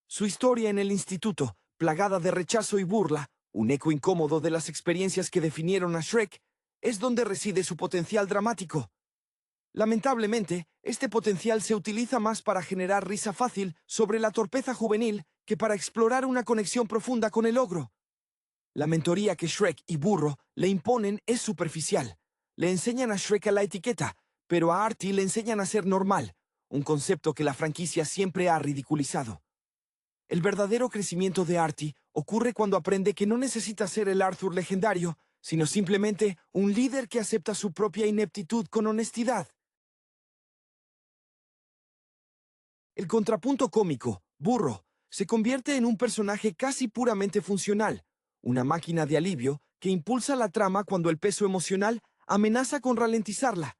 Su historia en el instituto, plagada de rechazo y burla, un eco incómodo de las experiencias que definieron a Shrek, es donde reside su potencial dramático. Lamentablemente, este potencial se utiliza más para generar risa fácil sobre la torpeza juvenil que para explorar una conexión profunda con el ogro. La mentoría que Shrek y Burro le imponen es superficial. Le enseñan a Shrek a la etiqueta, pero a Artie le enseñan a ser normal, un concepto que la franquicia siempre ha ridiculizado. El verdadero crecimiento de Artie ocurre cuando aprende que no necesita ser el Arthur legendario, sino simplemente un líder que acepta su propia ineptitud con honestidad. El contrapunto cómico, Burro, se convierte en un personaje casi puramente funcional, una máquina de alivio que impulsa la trama cuando el peso emocional amenaza con ralentizarla.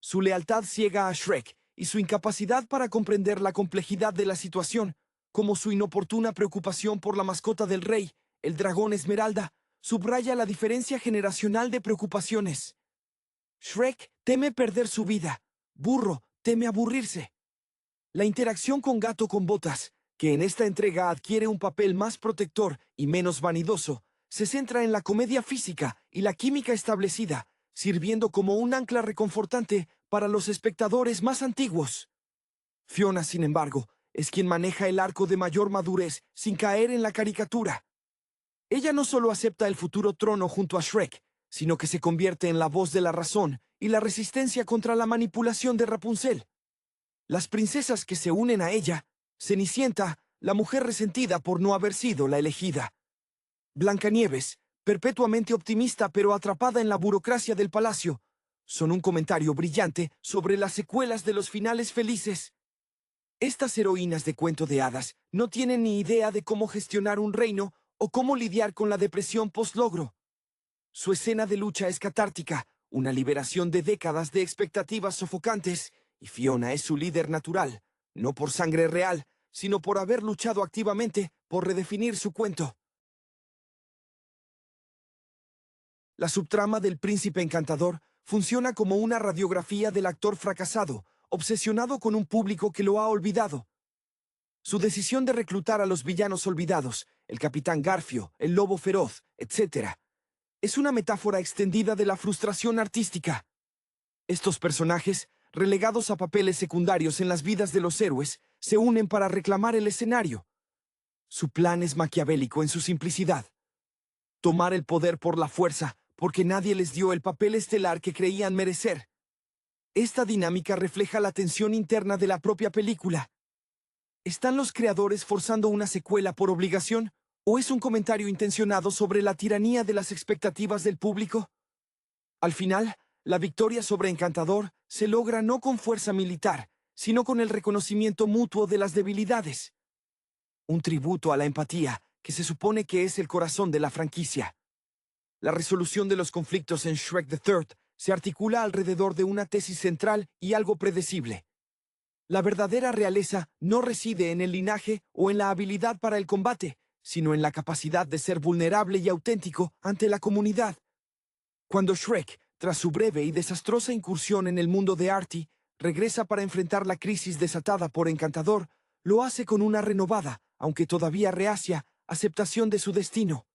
Su lealtad ciega a Shrek y su incapacidad para comprender la complejidad de la situación, como su inoportuna preocupación por la mascota del rey, el dragón Esmeralda, subraya la diferencia generacional de preocupaciones. Shrek teme perder su vida, Burro teme aburrirse. La interacción con Gato con Botas, que en esta entrega adquiere un papel más protector y menos vanidoso, se centra en la comedia física y la química establecida, sirviendo como un ancla reconfortante para los espectadores más antiguos. Fiona, sin embargo, es quien maneja el arco de mayor madurez sin caer en la caricatura. Ella no solo acepta el futuro trono junto a Shrek, sino que se convierte en la voz de la razón y la resistencia contra la manipulación de Rapunzel. Las princesas que se unen a ella, Cenicienta, la mujer resentida por no haber sido la elegida. Blancanieves, perpetuamente optimista pero atrapada en la burocracia del palacio, son un comentario brillante sobre las secuelas de los finales felices. Estas heroínas de cuento de hadas no tienen ni idea de cómo gestionar un reino o cómo lidiar con la depresión post-logro. Su escena de lucha es catártica, una liberación de décadas de expectativas sofocantes, y Fiona es su líder natural, no por sangre real, sino por haber luchado activamente por redefinir su cuento. La subtrama del príncipe encantador funciona como una radiografía del actor fracasado, obsesionado con un público que lo ha olvidado. Su decisión de reclutar a los villanos olvidados, el capitán Garfio, el lobo feroz, etc., es una metáfora extendida de la frustración artística. Estos personajes, relegados a papeles secundarios en las vidas de los héroes, se unen para reclamar el escenario. Su plan es maquiavélico en su simplicidad. Tomar el poder por la fuerza, porque nadie les dio el papel estelar que creían merecer. Esta dinámica refleja la tensión interna de la propia película. ¿Están los creadores forzando una secuela por obligación? ¿O es un comentario intencionado sobre la tiranía de las expectativas del público? Al final, la victoria sobre Encantador se logra no con fuerza militar, sino con el reconocimiento mutuo de las debilidades. Un tributo a la empatía, que se supone que es el corazón de la franquicia. La resolución de los conflictos en Shrek the Third se articula alrededor de una tesis central y algo predecible. La verdadera realeza no reside en el linaje o en la habilidad para el combate, sino en la capacidad de ser vulnerable y auténtico ante la comunidad. Cuando Shrek, tras su breve y desastrosa incursión en el mundo de Artie, regresa para enfrentar la crisis desatada por Encantador, lo hace con una renovada, aunque todavía reacia, aceptación de su destino.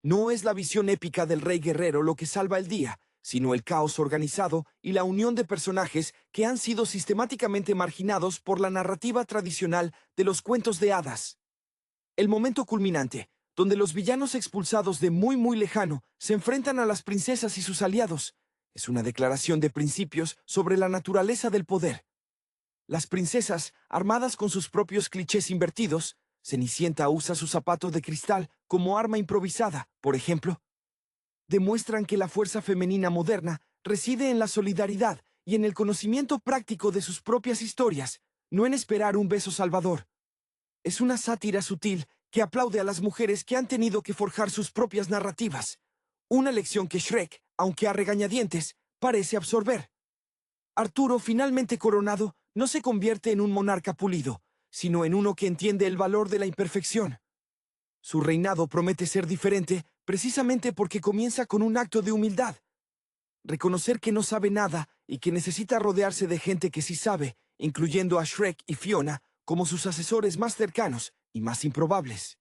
No es la visión épica del rey guerrero lo que salva el día, sino el caos organizado y la unión de personajes que han sido sistemáticamente marginados por la narrativa tradicional de los cuentos de hadas. El momento culminante, donde los villanos expulsados de muy lejano se enfrentan a las princesas y sus aliados. Es una declaración de principios sobre la naturaleza del poder. Las princesas, armadas con sus propios clichés invertidos, Cenicienta usa su zapato de cristal como arma improvisada, por ejemplo, demuestran que la fuerza femenina moderna reside en la solidaridad y en el conocimiento práctico de sus propias historias, no en esperar un beso salvador. Es una sátira sutil que aplaude a las mujeres que han tenido que forjar sus propias narrativas. Una lección que Shrek, aunque a regañadientes, parece absorber. Arturo, finalmente coronado, no se convierte en un monarca pulido, sino en uno que entiende el valor de la imperfección. Su reinado promete ser diferente precisamente porque comienza con un acto de humildad. Reconocer que no sabe nada y que necesita rodearse de gente que sí sabe, incluyendo a Shrek y Fiona como sus asesores más cercanos y más improbables.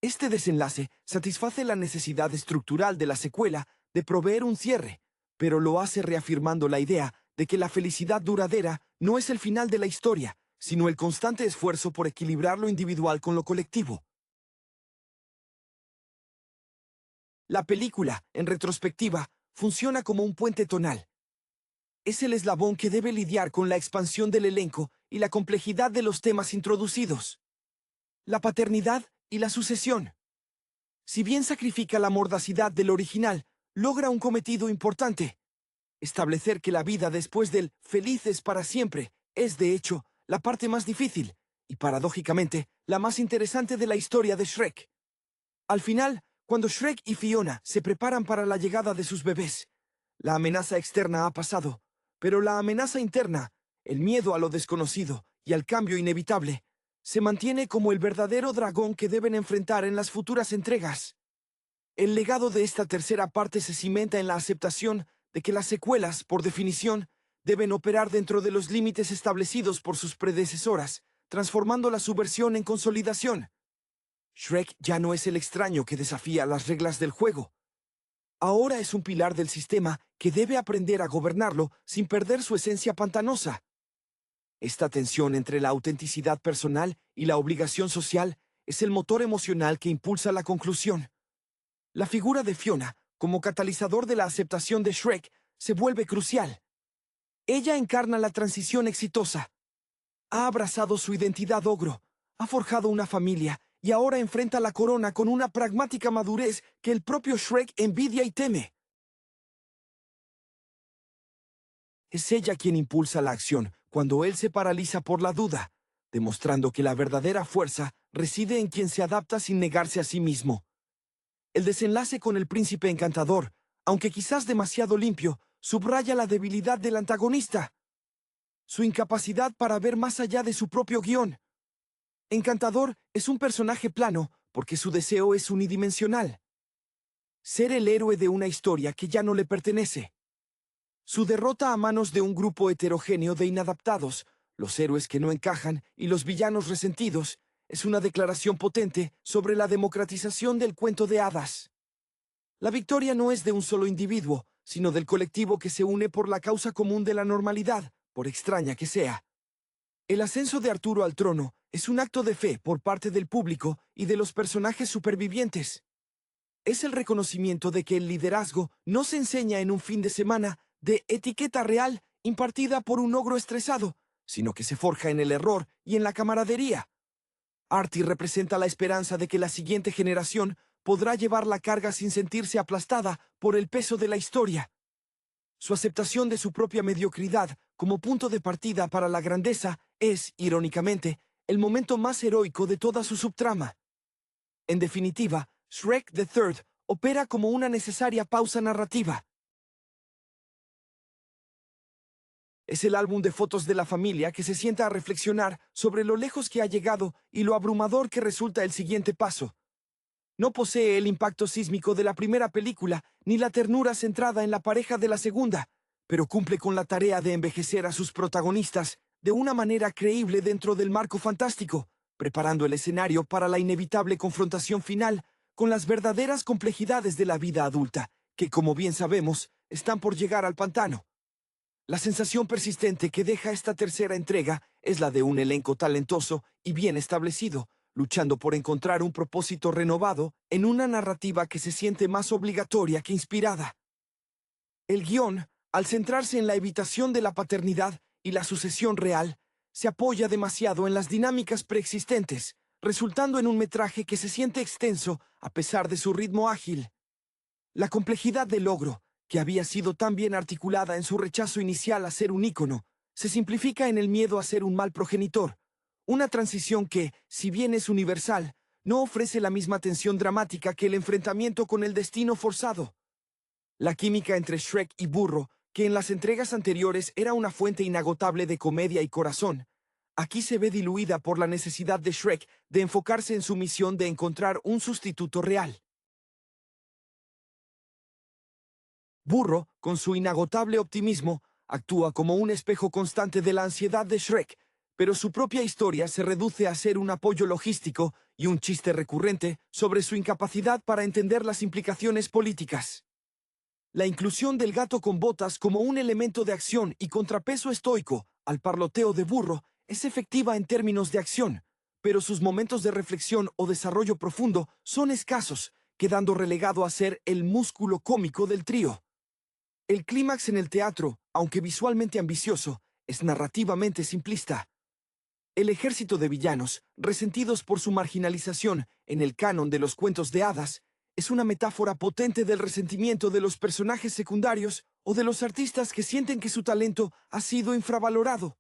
Este desenlace satisface la necesidad estructural de la secuela de proveer un cierre, pero lo hace reafirmando la idea de que la felicidad duradera no es el final de la historia, sino el constante esfuerzo por equilibrar lo individual con lo colectivo. La película, en retrospectiva, funciona como un puente tonal. Es el eslabón que debe lidiar con la expansión del elenco y la complejidad de los temas introducidos. La paternidad y la sucesión. Si bien sacrifica la mordacidad del original, logra un cometido importante. Establecer que la vida después del felices para siempre es, de hecho, la parte más difícil y, paradójicamente, la más interesante de la historia de Shrek. Al final, cuando Shrek y Fiona se preparan para la llegada de sus bebés, la amenaza externa ha pasado, pero la amenaza interna, el miedo a lo desconocido y al cambio inevitable, se mantiene como el verdadero dragón que deben enfrentar en las futuras entregas. El legado de esta tercera parte se cimenta en la aceptación de que las secuelas, por definición, deben operar dentro de los límites establecidos por sus predecesoras, transformando la subversión en consolidación. Shrek ya no es el extraño que desafía las reglas del juego. Ahora es un pilar del sistema que debe aprender a gobernarlo sin perder su esencia pantanosa. Esta tensión entre la autenticidad personal y la obligación social es el motor emocional que impulsa la conclusión. La figura de Fiona, como catalizador de la aceptación de Shrek, se vuelve crucial. Ella encarna la transición exitosa. Ha abrazado su identidad ogro, ha forjado una familia y ahora enfrenta la corona con una pragmática madurez que el propio Shrek envidia y teme. Es ella quien impulsa la acción cuando él se paraliza por la duda, demostrando que la verdadera fuerza reside en quien se adapta sin negarse a sí mismo. El desenlace con el príncipe encantador, aunque quizás demasiado limpio, subraya la debilidad del antagonista, su incapacidad para ver más allá de su propio guión. Encantador es un personaje plano porque su deseo es unidimensional. Ser el héroe de una historia que ya no le pertenece. Su derrota a manos de un grupo heterogéneo de inadaptados, los héroes que no encajan y los villanos resentidos, es una declaración potente sobre la democratización del cuento de hadas. La victoria no es de un solo individuo, sino del colectivo que se une por la causa común de la normalidad, por extraña que sea. El ascenso de Arturo al trono es un acto de fe por parte del público y de los personajes supervivientes. Es el reconocimiento de que el liderazgo no se enseña en un fin de semana de etiqueta real impartida por un ogro estresado, sino que se forja en el error y en la camaradería. Artie representa la esperanza de que la siguiente generación podrá llevar la carga sin sentirse aplastada por el peso de la historia. Su aceptación de su propia mediocridad como punto de partida para la grandeza es, irónicamente, el momento más heroico de toda su subtrama. En definitiva, Shrek the Third opera como una necesaria pausa narrativa. Es el álbum de fotos de la familia que se sienta a reflexionar sobre lo lejos que ha llegado y lo abrumador que resulta el siguiente paso. No posee el impacto sísmico de la primera película, ni la ternura centrada en la pareja de la segunda, pero cumple con la tarea de envejecer a sus protagonistas de una manera creíble dentro del marco fantástico, preparando el escenario para la inevitable confrontación final con las verdaderas complejidades de la vida adulta, que, como bien sabemos, están por llegar al pantano. La sensación persistente que deja esta tercera entrega es la de un elenco talentoso y bien establecido, luchando por encontrar un propósito renovado en una narrativa que se siente más obligatoria que inspirada. El guión, al centrarse en la evitación de la paternidad y la sucesión real, se apoya demasiado en las dinámicas preexistentes, resultando en un metraje que se siente extenso a pesar de su ritmo ágil. La complejidad del logro, que había sido tan bien articulada en su rechazo inicial a ser un ícono, se simplifica en el miedo a ser un mal progenitor, una transición que, si bien es universal, no ofrece la misma tensión dramática que el enfrentamiento con el destino forzado. La química entre Shrek y Burro, que en las entregas anteriores era una fuente inagotable de comedia y corazón, aquí se ve diluida por la necesidad de Shrek de enfocarse en su misión de encontrar un sustituto real. Burro, con su inagotable optimismo, actúa como un espejo constante de la ansiedad de Shrek, pero su propia historia se reduce a ser un apoyo logístico y un chiste recurrente sobre su incapacidad para entender las implicaciones políticas. La inclusión del gato con botas como un elemento de acción y contrapeso estoico al parloteo de Burro es efectiva en términos de acción, pero sus momentos de reflexión o desarrollo profundo son escasos, quedando relegado a ser el músculo cómico del trío. El clímax en el teatro, aunque visualmente ambicioso, es narrativamente simplista. El ejército de villanos, resentidos por su marginalización en el canon de los cuentos de hadas, es una metáfora potente del resentimiento de los personajes secundarios o de los artistas que sienten que su talento ha sido infravalorado.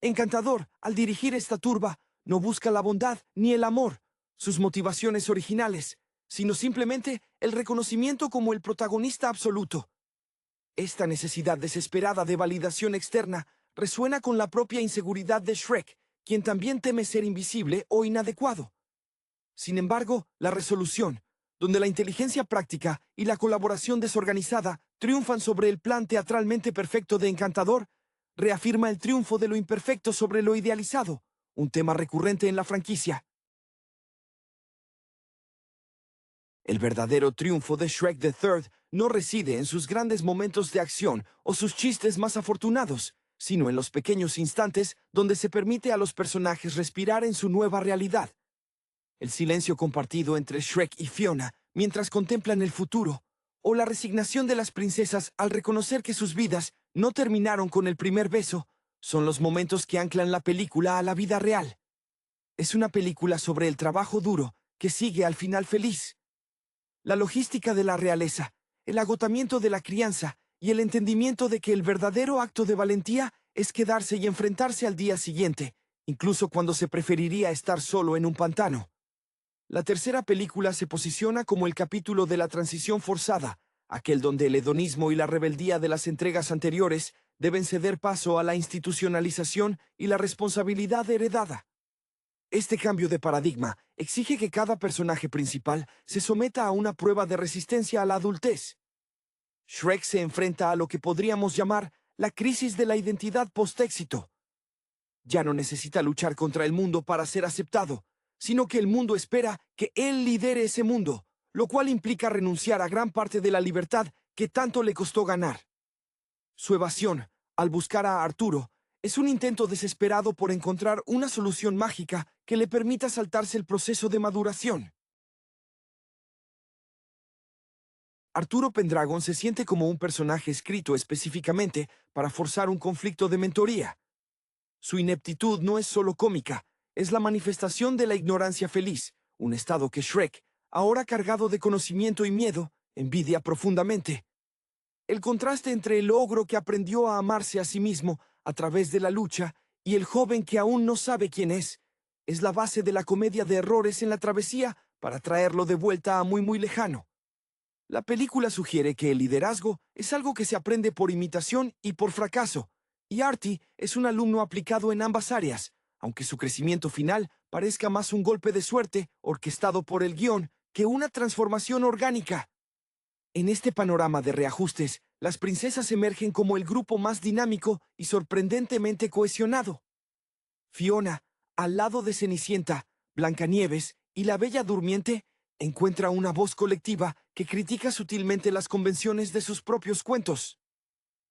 Encantador, al dirigir esta turba, no busca la bondad ni el amor, sus motivaciones originales, sino simplemente el reconocimiento como el protagonista absoluto. Esta necesidad desesperada de validación externa resuena con la propia inseguridad de Shrek, quien también teme ser invisible o inadecuado. Sin embargo, la resolución, donde la inteligencia práctica y la colaboración desorganizada triunfan sobre el plan teatralmente perfecto de Encantador, reafirma el triunfo de lo imperfecto sobre lo idealizado, un tema recurrente en la franquicia. El verdadero triunfo de Shrek the Third no reside en sus grandes momentos de acción o sus chistes más afortunados, sino en los pequeños instantes donde se permite a los personajes respirar en su nueva realidad. El silencio compartido entre Shrek y Fiona mientras contemplan el futuro, o la resignación de las princesas al reconocer que sus vidas no terminaron con el primer beso, son los momentos que anclan la película a la vida real. Es una película sobre el trabajo duro que sigue al final feliz. La logística de la realeza, el agotamiento de la crianza y el entendimiento de que el verdadero acto de valentía es quedarse y enfrentarse al día siguiente, incluso cuando se preferiría estar solo en un pantano. La tercera película se posiciona como el capítulo de la transición forzada, aquel donde el hedonismo y la rebeldía de las entregas anteriores deben ceder paso a la institucionalización y la responsabilidad heredada. Este cambio de paradigma exige que cada personaje principal se someta a una prueba de resistencia a la adultez. Shrek se enfrenta a lo que podríamos llamar la crisis de la identidad post-éxito. Ya no necesita luchar contra el mundo para ser aceptado, sino que el mundo espera que él lidere ese mundo, lo cual implica renunciar a gran parte de la libertad que tanto le costó ganar. Su evasión, al buscar a Arturo, es un intento desesperado por encontrar una solución mágica que le permita saltarse el proceso de maduración. Arturo Pendragon se siente como un personaje escrito específicamente para forzar un conflicto de mentoría. Su ineptitud no es solo cómica, es la manifestación de la ignorancia feliz, un estado que Shrek, ahora cargado de conocimiento y miedo, envidia profundamente. El contraste entre el ogro que aprendió a amarse a sí mismo a través de la lucha y el joven que aún no sabe quién es la base de la comedia de errores en la travesía para traerlo de vuelta a muy lejano. La película sugiere que el liderazgo es algo que se aprende por imitación y por fracaso, y Artie es un alumno aplicado en ambas áreas, aunque su crecimiento final parezca más un golpe de suerte orquestado por el guión que una transformación orgánica. En este panorama de reajustes, las princesas emergen como el grupo más dinámico y sorprendentemente cohesionado. Fiona, al lado de Cenicienta, Blancanieves y la Bella Durmiente, encuentra una voz colectiva que critica sutilmente las convenciones de sus propios cuentos.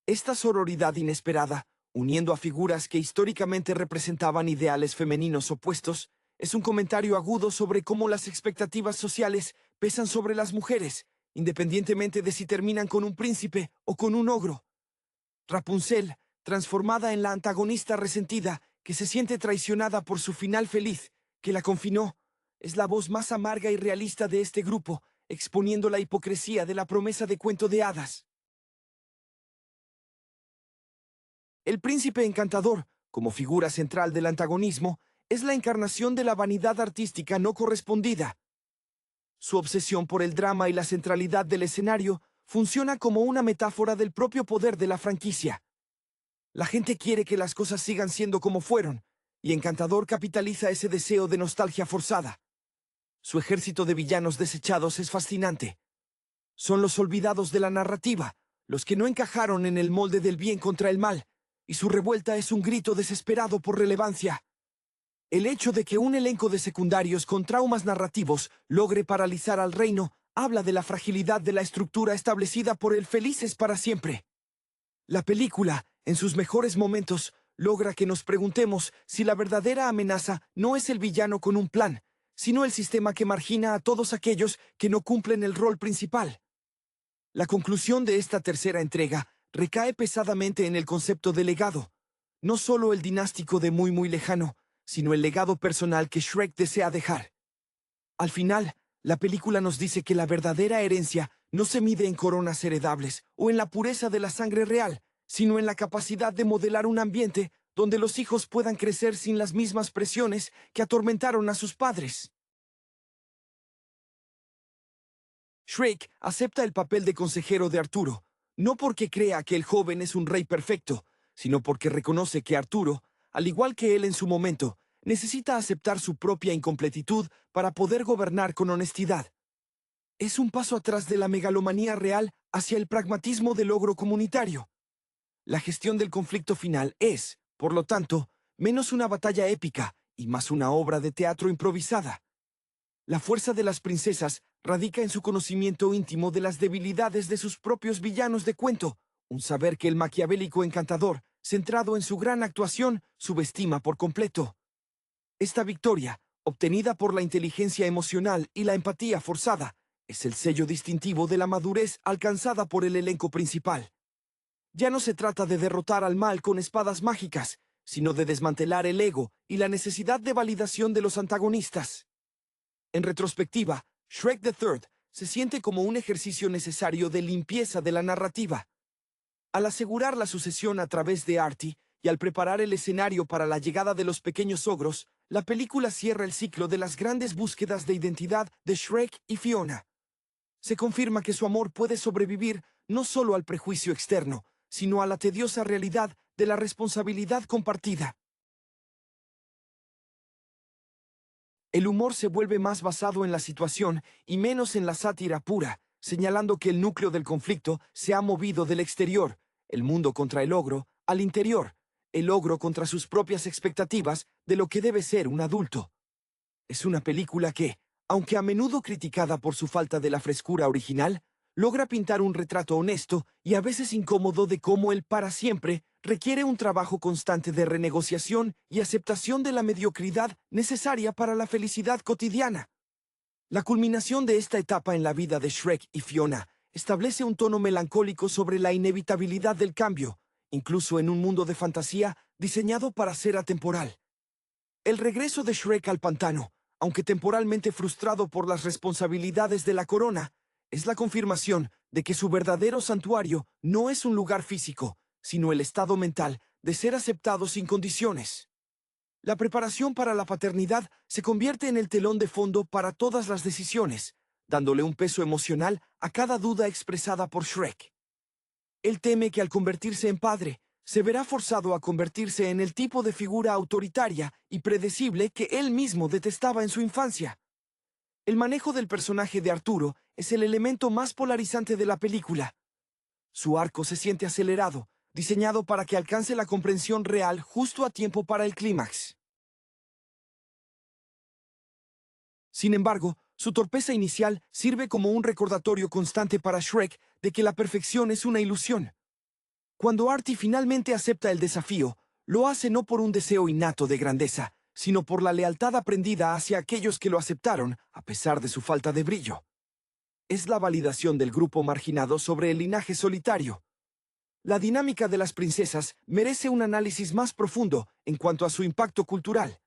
Esta sororidad inesperada, uniendo a figuras que históricamente representaban ideales femeninos opuestos, Es un comentario agudo sobre cómo las expectativas sociales pesan sobre las mujeres, independientemente de si terminan con un príncipe o con un ogro. Rapunzel, transformada en la antagonista resentida, que se siente traicionada por su final feliz, que la confinó, es la voz más amarga y realista de este grupo, exponiendo la hipocresía de la promesa de cuento de hadas. El príncipe encantador, como figura central del antagonismo, es la encarnación de la vanidad artística no correspondida. Su obsesión por el drama y la centralidad del escenario funciona como una metáfora del propio poder de la franquicia. La gente quiere que las cosas sigan siendo como fueron, y Encantador capitaliza ese deseo de nostalgia forzada. Su ejército de villanos desechados es fascinante. Son los olvidados de la narrativa, los que no encajaron en el molde del bien contra el mal, y su revuelta es un grito desesperado por relevancia. El hecho de que un elenco de secundarios con traumas narrativos logre paralizar al reino habla de la fragilidad de la estructura establecida por el Felices para siempre. La película, en sus mejores momentos, logra que nos preguntemos si la verdadera amenaza no es el villano con un plan, sino el sistema que margina a todos aquellos que no cumplen el rol principal. La conclusión de esta tercera entrega recae pesadamente en el concepto de legado, no solo el dinástico de muy lejano, sino el legado personal que Shrek desea dejar. Al final, la película nos dice que la verdadera herencia no se mide en coronas heredables o en la pureza de la sangre real, sino en la capacidad de modelar un ambiente donde los hijos puedan crecer sin las mismas presiones que atormentaron a sus padres. Shrek acepta el papel de consejero de Arturo, no porque crea que el joven es un rey perfecto, sino porque reconoce que Arturo, al igual que él en su momento, necesita aceptar su propia incompletitud para poder gobernar con honestidad. Es un paso atrás de la megalomanía real hacia el pragmatismo del logro comunitario. La gestión del conflicto final es, por lo tanto, menos una batalla épica y más una obra de teatro improvisada. La fuerza de las princesas radica en su conocimiento íntimo de las debilidades de sus propios villanos de cuento, un saber que el maquiavélico encantador, centrado en su gran actuación, subestima por completo. Esta victoria, obtenida por la inteligencia emocional y la empatía forzada, es el sello distintivo de la madurez alcanzada por el elenco principal. Ya no se trata de derrotar al mal con espadas mágicas, sino de desmantelar el ego y la necesidad de validación de los antagonistas. En retrospectiva, Shrek the Third se siente como un ejercicio necesario de limpieza de la narrativa. Al asegurar la sucesión a través de Artie y al preparar el escenario para la llegada de los pequeños ogros, la película cierra el ciclo de las grandes búsquedas de identidad de Shrek y Fiona. Se confirma que su amor puede sobrevivir no solo al prejuicio externo, sino a la tediosa realidad de la responsabilidad compartida. El humor se vuelve más basado en la situación y menos en la sátira pura, señalando que el núcleo del conflicto se ha movido del exterior, el mundo contra el ogro, al interior, el ogro contra sus propias expectativas de lo que debe ser un adulto. Es una película que, aunque a menudo criticada por su falta de la frescura original, logra pintar un retrato honesto y a veces incómodo de cómo el para siempre requiere un trabajo constante de renegociación y aceptación de la mediocridad necesaria para la felicidad cotidiana. La culminación de esta etapa en la vida de Shrek y Fiona establece un tono melancólico sobre la inevitabilidad del cambio, incluso en un mundo de fantasía diseñado para ser atemporal. El regreso de Shrek al pantano, aunque temporalmente frustrado por las responsabilidades de la corona, es la confirmación de que su verdadero santuario no es un lugar físico, sino el estado mental de ser aceptado sin condiciones. La preparación para la paternidad se convierte en el telón de fondo para todas las decisiones, dándole un peso emocional a cada duda expresada por Shrek. Él teme que al convertirse en padre, se verá forzado a convertirse en el tipo de figura autoritaria y predecible que él mismo detestaba en su infancia. El manejo del personaje de Arturo es el elemento más polarizante de la película. Su arco se siente acelerado, diseñado para que alcance la comprensión real justo a tiempo para el clímax. Sin embargo, su torpeza inicial sirve como un recordatorio constante para Shrek de que la perfección es una ilusión. Cuando Artie finalmente acepta el desafío, lo hace no por un deseo innato de grandeza, sino por la lealtad aprendida hacia aquellos que lo aceptaron, a pesar de su falta de brillo. Es la validación del grupo marginado sobre el linaje solitario. La dinámica de las princesas merece un análisis más profundo en cuanto a su impacto cultural.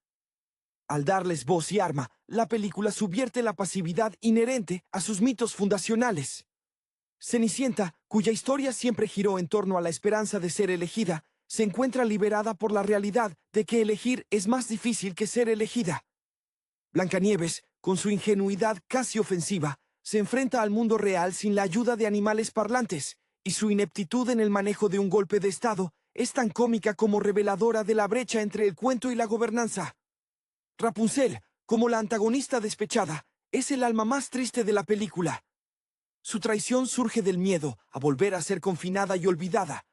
Al darles voz y arma, la película subvierte la pasividad inherente a sus mitos fundacionales. Cenicienta, cuya historia siempre giró en torno a la esperanza de ser elegida, se encuentra liberada por la realidad de que elegir es más difícil que ser elegida. Blancanieves, con su ingenuidad casi ofensiva, se enfrenta al mundo real sin la ayuda de animales parlantes, y su ineptitud en el manejo de un golpe de estado es tan cómica como reveladora de la brecha entre el cuento y la gobernanza. Rapunzel, como la antagonista despechada, es el alma más triste de la película. Su traición surge del miedo a volver a ser confinada y olvidada.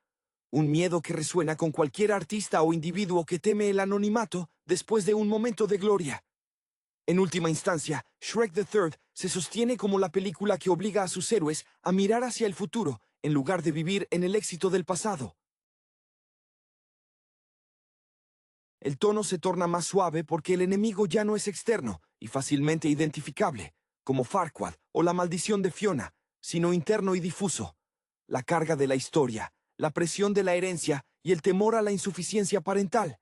Un miedo que resuena con cualquier artista o individuo que teme el anonimato después de un momento de gloria. En última instancia, Shrek the Third se sostiene como la película que obliga a sus héroes a mirar hacia el futuro, en lugar de vivir en el éxito del pasado. El tono se torna más suave porque el enemigo ya no es externo y fácilmente identificable, como Farquaad o la maldición de Fiona, sino interno y difuso. La carga de la historia, la presión de la herencia y el temor a la insuficiencia parental.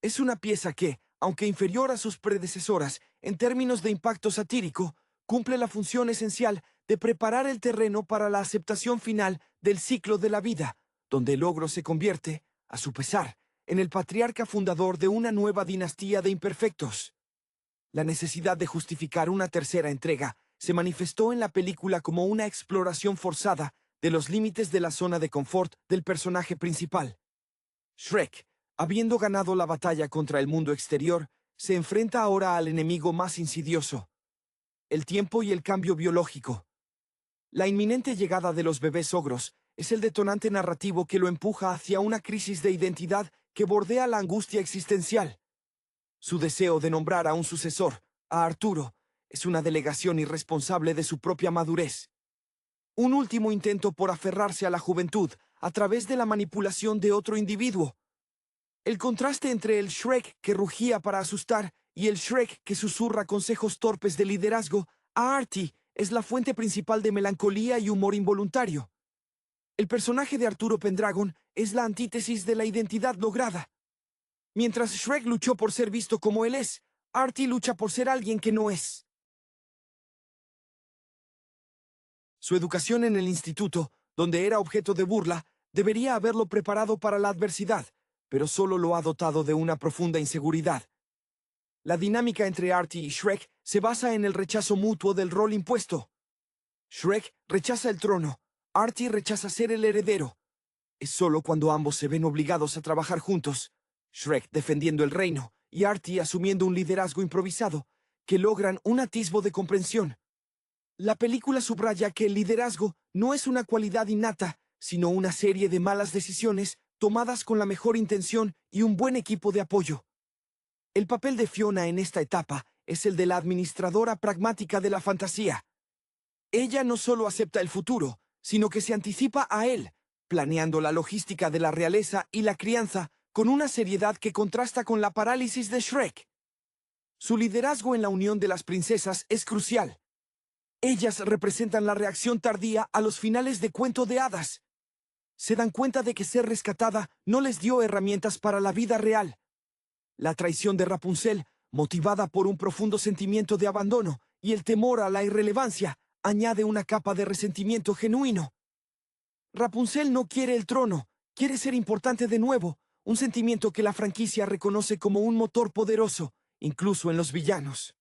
Es una pieza que, aunque inferior a sus predecesoras en términos de impacto satírico, cumple la función esencial de preparar el terreno para la aceptación final del ciclo de la vida, donde el ogro se convierte, a su pesar, en el patriarca fundador de una nueva dinastía de imperfectos. La necesidad de justificar una tercera entrega se manifestó en la película como una exploración forzada de los límites de la zona de confort del personaje principal. Shrek, habiendo ganado la batalla contra el mundo exterior, se enfrenta ahora al enemigo más insidioso: el tiempo y el cambio biológico. La inminente llegada de los bebés ogros es el detonante narrativo que lo empuja hacia una crisis de identidad que bordea la angustia existencial. Su deseo de nombrar a un sucesor, a Arturo, es una delegación irresponsable de su propia madurez. Un último intento por aferrarse a la juventud a través de la manipulación de otro individuo. El contraste entre el Shrek que rugía para asustar y el Shrek que susurra consejos torpes de liderazgo a Artie es la fuente principal de melancolía y humor involuntario. El personaje de Arturo Pendragon es la antítesis de la identidad lograda. Mientras Shrek luchó por ser visto como él es, Artie lucha por ser alguien que no es. Su educación en el instituto, donde era objeto de burla, debería haberlo preparado para la adversidad, pero solo lo ha dotado de una profunda inseguridad. La dinámica entre Artie y Shrek se basa en el rechazo mutuo del rol impuesto. Shrek rechaza el trono, Artie rechaza ser el heredero. Es solo cuando ambos se ven obligados a trabajar juntos, Shrek defendiendo el reino y Artie asumiendo un liderazgo improvisado, que logran un atisbo de comprensión. La película subraya que el liderazgo no es una cualidad innata, sino una serie de malas decisiones tomadas con la mejor intención y un buen equipo de apoyo. El papel de Fiona en esta etapa es el de la administradora pragmática de la fantasía. Ella no solo acepta el futuro, sino que se anticipa a él, planeando la logística de la realeza y la crianza con una seriedad que contrasta con la parálisis de Shrek. Su liderazgo en la unión de las princesas es crucial. Ellas representan la reacción tardía a los finales de cuento de hadas. Se dan cuenta de que ser rescatada no les dio herramientas para la vida real. La traición de Rapunzel, motivada por un profundo sentimiento de abandono y el temor a la irrelevancia, añade una capa de resentimiento genuino. Rapunzel no quiere el trono, quiere ser importante de nuevo, un sentimiento que la franquicia reconoce como un motor poderoso, incluso en los villanos.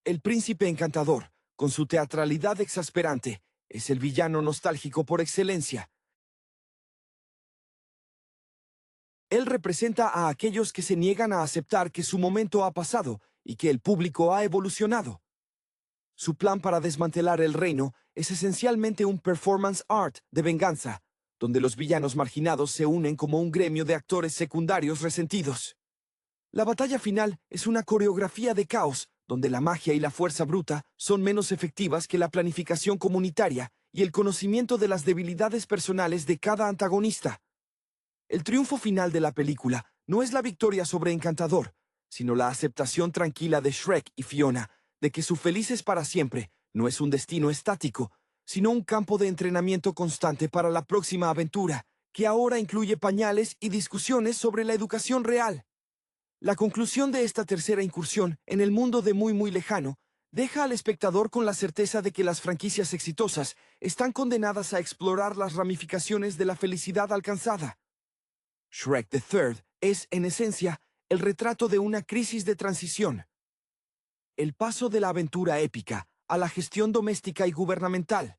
El príncipe encantador, con su teatralidad exasperante, es el villano nostálgico por excelencia. Él representa a aquellos que se niegan a aceptar que su momento ha pasado y que el público ha evolucionado. Su plan para desmantelar el reino es esencialmente un performance art de venganza, donde los villanos marginados se unen como un gremio de actores secundarios resentidos. La batalla final es una coreografía de caos, donde la magia y la fuerza bruta son menos efectivas que la planificación comunitaria y el conocimiento de las debilidades personales de cada antagonista. El triunfo final de la película no es la victoria sobre Encantador, sino la aceptación tranquila de Shrek y Fiona de que su felices para siempre no es un destino estático, sino un campo de entrenamiento constante para la próxima aventura, que ahora incluye pañales y discusiones sobre la educación real. La conclusión de esta tercera incursión en el mundo de Muy Muy Lejano deja al espectador con la certeza de que las franquicias exitosas están condenadas a explorar las ramificaciones de la felicidad alcanzada. Shrek the Third es, en esencia, el retrato de una crisis de transición. El paso de la aventura épica a la gestión doméstica y gubernamental.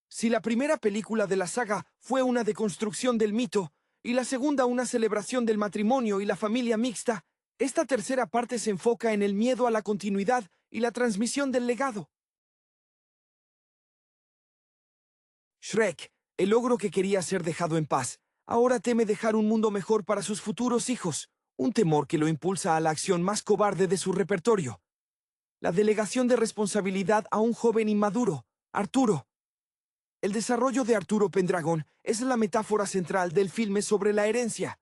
Si la primera película de la saga fue una deconstrucción del mito, y la segunda una celebración del matrimonio y la familia mixta, esta tercera parte se enfoca en el miedo a la continuidad y la transmisión del legado. Shrek, el ogro que quería ser dejado en paz, ahora teme dejar un mundo mejor para sus futuros hijos, un temor que lo impulsa a la acción más cobarde de su repertorio. La delegación de responsabilidad a un joven inmaduro, Arturo. El desarrollo de Arturo Pendragon es la metáfora central del filme sobre la herencia.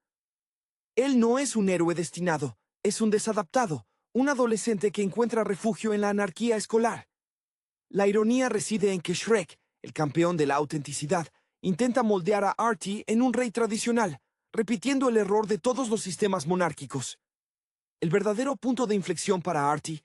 Él no es un héroe destinado, es un desadaptado, un adolescente que encuentra refugio en la anarquía escolar. La ironía reside en que Shrek, el campeón de la autenticidad, intenta moldear a Artie en un rey tradicional, repitiendo el error de todos los sistemas monárquicos. El verdadero punto de inflexión para Artie